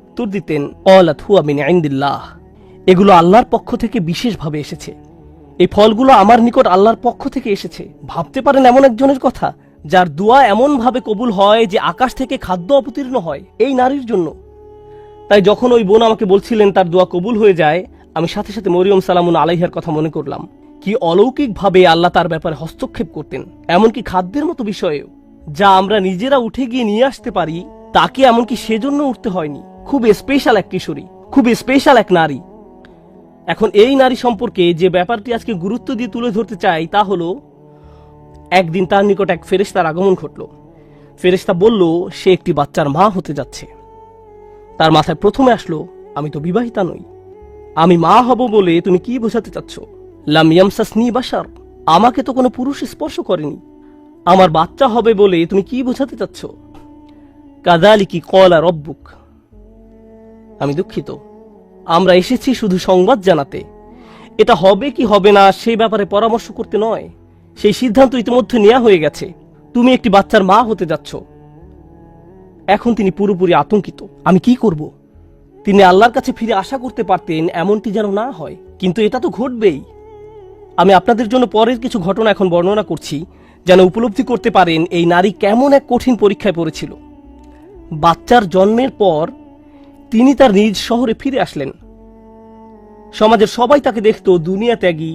Speaker 1: উত্তর দিতেন, ক্বালাত হুয়া মিন ইনদিল্লাহ, এগুলো আল্লাহর পক্ষ থেকে বিশেষভাবে এসেছে। এই ফলগুলো আমার নিকট আল্লাহর পক্ষ থেকে এসেছে। ভাবতে পারেন এমন একজনের কথা, যার দোয়া এমন ভাবে কবুল হয় যে আকাশ থেকে খাদ্য অবতীর্ণ হয় এই নারীর জন্য। তাই যখন ওই বোন আমাকে বলছিলেন তার দোয়া কবুল হয়ে যায়, আমি সাথে সাথে মরিয়ম সালামুন আলাইহার কথা মনে করলাম। কি অলৌকিকভাবে আল্লাহ তার ব্যাপারে হস্তক্ষেপ করতেন, এমনকি খাদ্যের মতো বিষয়েও, যা আমরা নিজেরা উঠে গিয়ে নিয়ে আসতে পারি, তাকে এমনকি সেজন্য উঠতে হয়নি। খুব স্পেশাল এক কিশোরী, খুব স্পেশাল এক নারী। এখন এই নারী সম্পর্কে যে ব্যাপারটি আজকে গুরুত্ব দিয়ে তুলে ধরতে চাই, তা হলো, একদিন তার নিকট এক ফেরেশতার আগমন ঘটল। ফেরেশতা বলল সে একটি বাচ্চার মা হতে যাচ্ছে। তার মাথায় প্রথমে আসলো, আমি তো বিবাহিতা নই, আমি মা হব বলে তুমি কি বোঝাতে চাচ্ছ? লাম ইয়ামসাসনি বাশার, আমাকে তো কোনো পুরুষ স্পর্শ করেনি, আমার বাচ্চা হবে বলে তুমি কি বোঝাতে চাচ্ছ? কাযালিকি ক্বালা রাব্বুক, আমি দুঃখিত, আমরা এসেছি শুধু সংবাদ জানাতে। এটা হবে কি হবে না সেই ব্যাপারে পরামর্শ করতে নয়। সেই সিদ্ধান্ত ইতিমধ্যে নেওয়া হয়ে গেছে, তুমি একটি বাচ্চার মা হতে যাচ্ছ। এখন তিনি পুরোপুরি আতঙ্কিত, আমি কি করব? তিনি আল্লাহর কাছে ফিরে আশা করতে পারতেন এমনটি যেন না হয়, কিন্তু এটা তো ঘটবেই। আমি আপনাদের জন্য পরের কিছু ঘটনা এখন বর্ণনা করছি, যেন উপলব্ধি করতে পারেন এই নারী কেমন এক কঠিন পরীক্ষায় পড়েছিল। বাচ্চার জন্মের পর তিনি তার নিজ শহরে ফিরে আসলেন। সমাজের সবাই তাকে দেখত দুনিয়া ত্যাগী,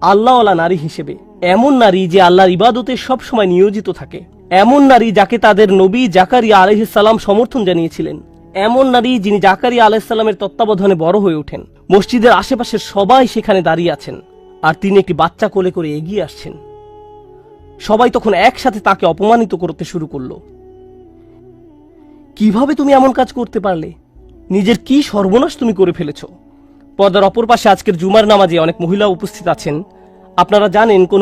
Speaker 1: আল্লাহওয়ালা নারী হিসেবে। এমন নারী যে আল্লাহর ইবাদতে সবসময় নিয়োজিত থাকে, এমন নারী যাকে তাদের নবী জাকারিয়া আলাইহিস সালাম সমর্থন জানিয়েছিলেন, এমন নারী যিনি জাকারিয়া আলাইহিস সালামের তত্ত্বাবধানে বড় হয়ে ওঠেন। মসজিদের আশেপাশের সবাই সেখানে দাঁড়িয়ে আছেন, আর তিনি একটি বাচ্চা কোলে করে এগিয়ে আসছেন। সবাই তখন একসাথে তাকে অপমানিত করতে শুরু করলো। কিভাবে তুমি এমন কাজ করতে পারলে? নিজের কি সর্বনাশ তুমি করে ফেলেছ? পর্দার অপর পাশে আজকের জুমার নামাজে অনেক মহিলা উপস্থিত আছেন। আপনারা জানেন কোন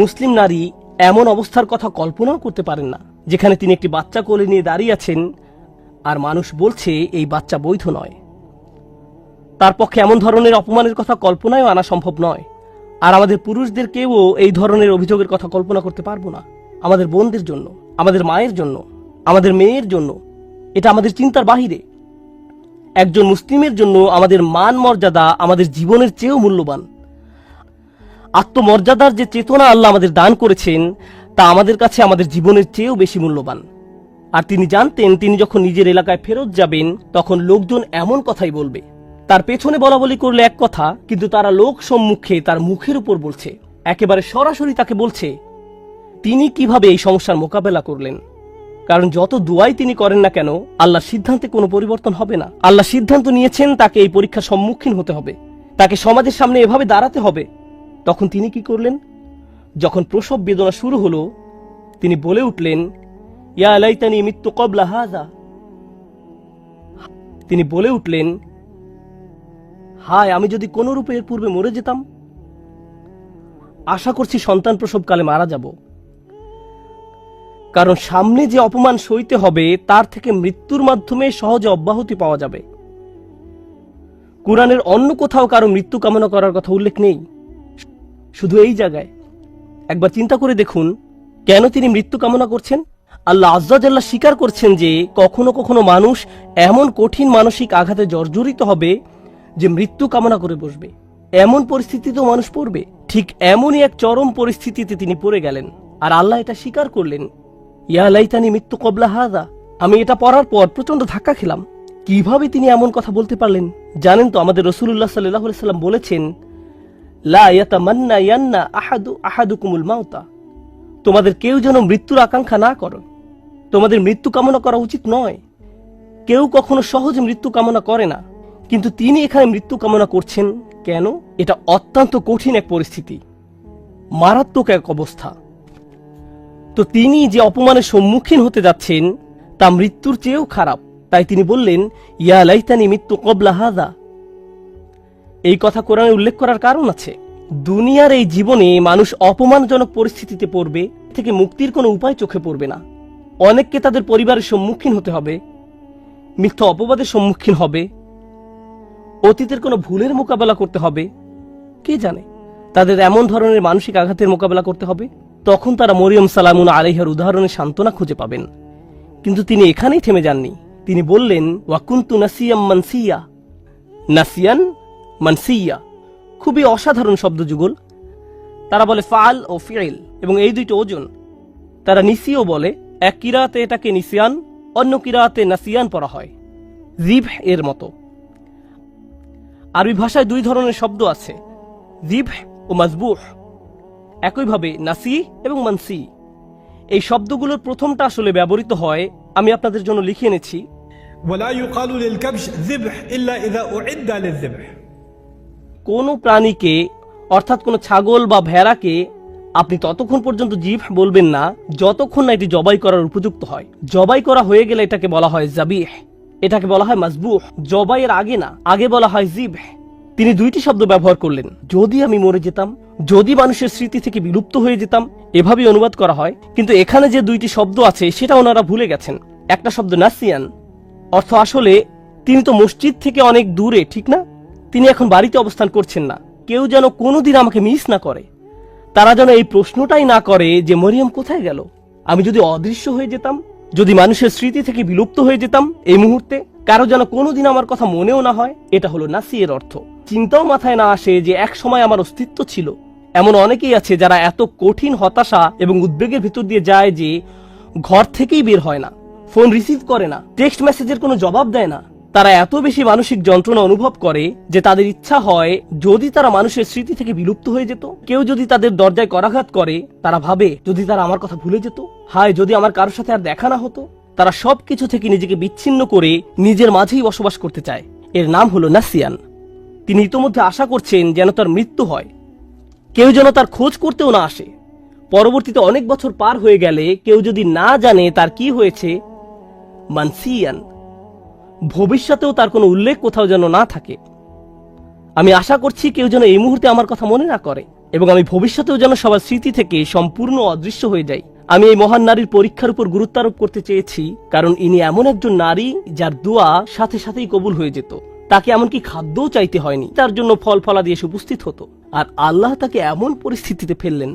Speaker 1: মুসলিম নারী এমন অবস্থার কথা কল্পনাও করতে পারেন না, যেখানে তিনি একটি বাচ্চা কোলে নিয়ে দাঁড়িয়ে আছেন আর মানুষ বলছে এই বাচ্চা বৈধ নয়। তার পক্ষে এমন ধরনের অপমানের কথা কল্পনায়ও আনা সম্ভব নয়। আর আমাদের পুরুষদেরকেও এই ধরনের অভিযোগের কথা কল্পনা করতে পারবো না। আমাদের বোনদের জন্য, আমাদের মায়ের জন্য, আমাদের মেয়ের জন্য এটা আমাদের চিন্তার বাহিরে। একজন মুসলিমের জন্য আমাদের মান মর্যাদা আমাদের জীবনের চেয়েও মূল্যবান। আত্মমর্যাদার যে চেতনা আল্লাহ আমাদের দান করেছেন তা আমাদের কাছে আমাদের জীবনের চেয়েও বেশি মূল্যবান। আর তিনি জানতেন তিনি যখন নিজের এলাকায় ফেরত যাবেন তখন লোকজন এমন কথাই বলবে। তার পেছনে বলাবলি করলে এক কথা, কিন্তু তারা লোক সম্মুখে তার মুখের উপর বলছে, একেবারে সরাসরি তাকে বলছে তিনি কিভাবে এই সমস্যার মোকাবেলা করলেন। কারণ যত দুয়াই তিনি করেন না কেন, আল্লাহর সিদ্ধান্তে কোনো পরিবর্তন হবে না। আল্লাহ সিদ্ধান্ত নিয়েছেন তাকে এই পরীক্ষার সম্মুখীন হতে হবে, তাকে সমাজের সামনে এভাবে দাঁড়াতে হবে। তখন তিনি কি করলেন? যখন প্রসব বেদনা শুরু হলো, তিনি বলে উঠলেন, ইয়া লাইতানি মিত্তু ক্বাবলা হাযা। তিনি বলে উঠলেন, হায় আমি যদি কোন রূপে এর পূর্বে মরে যেতাম। আশা করছি সন্তান প্রসবকালে মারা যাব, কারণ সামনে যে অপমান সইতে হবে তার থেকে মৃত্যুর মাধ্যমে সহজে অব্যাহতি পাওয়া যাবে। কুরআনের অন্য কোথাও কারো মৃত্যু কামনা করার কথা উল্লেখ নেই, শুধু এই জায়গায়। একবার চিন্তা করে দেখুন কেন তিনি মৃত্যু কামনা করছেন। আল্লাহ আজ্জা জাল্লা স্বীকার করছেন যে কখনো কখনো মানুষ এমন কঠিন মানসিক আঘাতে জর্জরিত হবে যে মৃত্যু কামনা করে বসবে। এমন পরিস্থিতিতেও মানুষ পড়বে। ঠিক এমনই এক চরম পরিস্থিতিতে তিনি পড়ে গেলেন, আর আল্লাহ এটা স্বীকার করলেন, ইয়া লাইতানি মিত্তু ক্বাবলা হাযা। আমি এটা পড়ার পর প্রচন্ড ধাক্কা খেলাম। কিভাবে তিনি এমন কথা বলতে পারলেন? জানেন তো, আমাদের রাসূলুল্লাহ সাল্লাল্লাহু আলাইহি ওয়াসাল্লাম বলেছেন, লা ইয়াতামান্না ইয়ান্না আহাদুকুমুল মাউতা। তোমাদের কেউ যেন মৃত্যুর আকাঙ্ক্ষা না করো। তোমাদের মৃত্যু কামনা করা উচিত নয়। কেউ কখনো সহজে মৃত্যু কামনা করে না, কিন্তু তিনি এখানে মৃত্যু কামনা করছেন কেন? এটা অত্যন্ত কঠিন এক পরিস্থিতি, মারাত্মক এক অবস্থা। তো তিনি যে অপমানের সম্মুখীন হতে যাচ্ছেন তা মৃত্যুর চেয়েও খারাপ। তাই তিনি বললেন, ইয়া লাইতানি মিত্তু ক্বাবলা হাযা। এই কথা কোরআনে উল্লেখ করার কারণ আছে। দুনিয়ার এই জীবনে মানুষ অপমানজনক পরিস্থিতিতে পড়বে, থেকে মুক্তির কোনো উপায় চোখে পড়বে না। অনেককে তাদের পরিবারের সম্মুখীন হতে হবে, মিথ্যা অপবাদের সম্মুখীন হবে, অতীতের কোনো ভুলের মোকাবেলা করতে হবে। কে জানে তাদের এমন ধরনের মানসিক আঘাতের মোকাবেলা করতে হবে। তখন তারা মরিয়ম সালামুন আলাইহার উদাহরণে সান্ত্বনা খুঁজে পাবেন। কিন্তু তিনি এখানেই থেমে যাননি। তিনি বললেন, ওয়া কুনতু নাসিয়াম মানসিয়া। নাসিয়ান মানসিয়া খুবই অসাধারণ শব্দ যুগল। তারা বলে ফাল ও ফিইল, এবং এই দুইটি ওজন। তারা নিসিও বলে, এক কিরাতে এটাকে নিসিয়ান, অন্য কিরাতে নাসিয়ান পড়া হয়, জিবহ এর মতো। আরবি ভাষায় দুই ধরনের শব্দ আছে, জিবহ ও মাজবুহ। একইভাবে নাসি এবং মানসি, এই শব্দগুলোর প্রথমটা আসলে ব্যবহৃত হয়, আমি আপনাদের জন্য লিখে এনেছি।
Speaker 2: ولا يقال للكبش ذبح إلا إذا أعد للذبح।
Speaker 1: কোন প্রাণীকে, অর্থাৎ কোন ছাগল বা ভেড়াকে আপনি ততক্ষণ পর্যন্ত জিবহ বলবেন না যতক্ষণ না এটি জবাই করার উপযুক্ত হয়। জবাই করা হয়ে গেলে এটাকে বলা হয় জাবিহ, এটাকে বলা হয় মাজবুহ। জবাইয়ের আগে না, আগে বলা হয় জিবহ। তিনি দুইটি শব্দ ব্যবহার করলেন, যদি আমি মরে যেতাম, যদি মানুষের স্মৃতি থেকে বিলুপ্ত হয়ে যেতাম, এভাবে অনুবাদ করা হয়। কিন্তু এখানে যে দুইটি শব্দ আছে সেটা ওনারা ভুলে গেছেন। একটা শব্দ নাসিয়ান, অর্থ আসলে তিনি তো মসজিদ থেকে অনেক দূরে, ঠিক না? তিনি এখন বাড়িতে অবস্থান করছেন না। কেউ যেন কোনোদিন আমাকে মিস না করে, তারা যেন এই প্রশ্নটাই না করে যে মরিয়ম কোথায় গেল। আমি যদি অদৃশ্য হয়ে যেতাম, যদি মানুষের স্মৃতি থেকে বিলুপ্ত হয়ে যেতাম এই মুহূর্তে, কারো যেন কোনোদিন আমার কথা মনেও না হয়। এটা হলো নাসিয়ের অর্থ। চিন্তাও মাথায় না আসে যে এক সময় আমার অস্তিত্ব ছিল। এমন অনেকেই আছে যারা এত কঠিন হতাশা এবং উদ্বেগের ভিতর দিয়ে যায় যে ঘর থেকেই বের হয় না, ফোন রিসিভ করে না, টেক্সট মেসেজের কোনো জবাব দেয় না। তারা এত বেশি মানসিক যন্ত্রণা অনুভব করে যে তাদের ইচ্ছা হয় যদি তারা মানুষের স্মৃতি থেকে বিলুপ্ত হয়ে যেত। কেউ যদি তাদের দরজায় করাঘাত করে, তারা ভাবে যদি তারা আমার কথা ভুলে যেত, হায় যদি আমার কারোর সাথে আর দেখা না হতো। তারা সবকিছু থেকে নিজেকে বিচ্ছিন্ন করে নিজের মাঝেই বসবাস করতে চায়। এর নাম হলো নাসিয়ান। তিনি ইতোমধ্যে আশা করছেন যেন তার মৃত্যু হয়, কেউ যেন তার খোঁজ করতেও না আসে। পরবর্তীতে অনেক বছর পার হয়ে গেলে কেউ যদি না জানে তার কি হয়েছে, মানসিয়ান, ভবিষ্যতেও তার কোনো উল্লেখ কোথাও যেন না থাকে। আমি আশা করছি কেউ যেন এই মুহূর্তে আমার কথা মনে না করে, এবং আমি ভবিষ্যতেও যেন সবার স্মৃতি থেকে সম্পূর্ণ অদৃশ্য হয়ে যাই। আমি এই মহান নারীর পরীক্ষার উপর গুরুত্ব আরোপ করতে চেয়েছি, কারণ ইনি এমন একজন নারী যার দোয়া সাথে সাথেই কবুল হয়ে যেত। তাকে এমনকি খাদ্যও চাইতে হয়নি, তার জন্য ফল ফলা দিয়ে উপস্থিত হতো। আর আল্লাহ তাকে এমন পরিস্থিতিতে ফেললেন,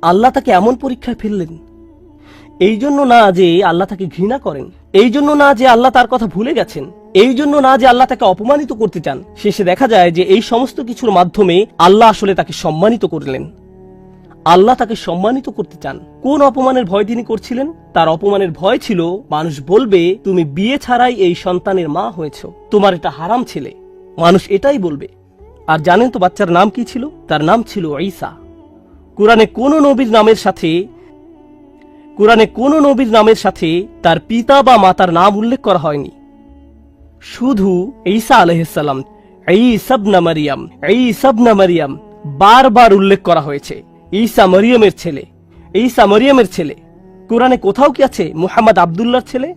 Speaker 1: আল্লাহ তাকে এমন পরীক্ষায় ফেললেন। এই জন্য না যে আল্লাহ তাকে ঘৃণা করেন, এই জন্য না যে আল্লাহ তার কথা ভুলে গেছেন, এই জন্য না যে আল্লাহ তাকে অপমানিত করতে চান। শেষে দেখা যায় যে এই সমস্ত কিছুর মাধ্যমে আল্লাহ আসলে তাকে সম্মানিত করলেন। আল্লাহ তাকে সম্মানিত করতে চান। কোন অপমানের ভয় তিনি করছিলেন? তার অপমানের ভয় ছিল মানুষ বলবে তুমি বিয়ে ছাড়াই এই সন্তানের মা হয়েছ, তোমার এটা হারাম ছেলে। মানুষ এটাই বলবে। আর জানেন তো বাচ্চার নাম কি ছিল? তার নাম ছিল ঈসা। কোরআনে কোন নবীর নামের সাথে তার পিতা বা মাতার নাম উল্লেখ করা হয়নি। শুধু ঈসা আলাইহিসসালাম, ঈসা ইবনে মারিয়াম বারবার উল্লেখ করা হয়েছে। ঈসা মরিয়মের ছেলে। কোরআনে কোথাও কি আছে মুহাম্মদ আব্দুল্লাহর ছেলে?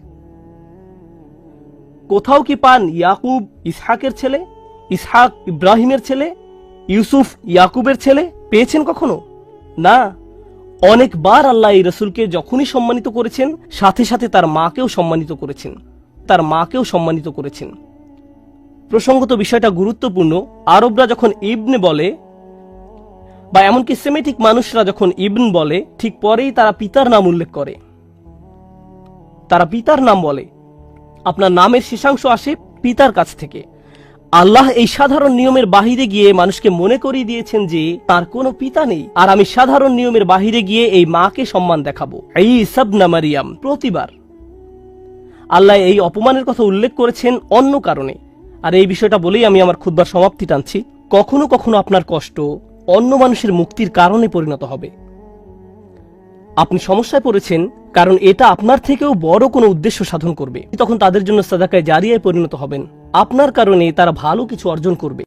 Speaker 1: কোথাও কি পান ইয়াকুব ইসহাকের ছেলে, ইসহাক ইব্রাহিমের ছেলে, ইউসুফ ইয়াকুবের ছেলে? পেয়েছেন কখনো? না। অনেকবার আল্লাহ এই রসুলকে যখনই সম্মানিত করেছেন, সাথে সাথে তার মাকেও সম্মানিত করেছেন। প্রসঙ্গত বিষয়টা গুরুত্বপূর্ণ। আরবরা যখন ইবনে বলে বা এমনকি সেমেটিক মানুষরা যখন ইবন বলে, ঠিক পরেই তারা পিতার নাম উল্লেখ করে। তারা পিতার নাম বলে। আপনার নামের শেষাংশ আসে পিতার কাছ থেকে। আল্লাহ এই সাধারণ নিয়মের বাহিরে গিয়ে মানুষকে মনে করিয়ে দিয়েছেন যে তার কোনো পিতা নেই, আর আমি সাধারণ নিয়মের বাহিরে গিয়ে এই মাকে সম্মান দেখাবো। ঈসা ইবনে মারিয়াম। প্রতিবার আল্লাহ এই অপমানের কথা উল্লেখ করেছেন অন্য কারণে। আর এই বিষয়টা বলেই আমি আমার খুতবার সমাপ্তি টানছি। কখনো কখনো আপনার কষ্ট অন্য মানুষের মুক্তির কারণে পরিণত হবে। আপনি সমস্যায় পড়েছেন কারণ এটা আপনার থেকেও বড় কোনো উদ্দেশ্য সাধন করবে। তখন তাদের জন্য সাদাকায়ে জারিয়ায় পরিণত হবেন। আপনার কারণে তারা ভালো কিছু অর্জন করবে।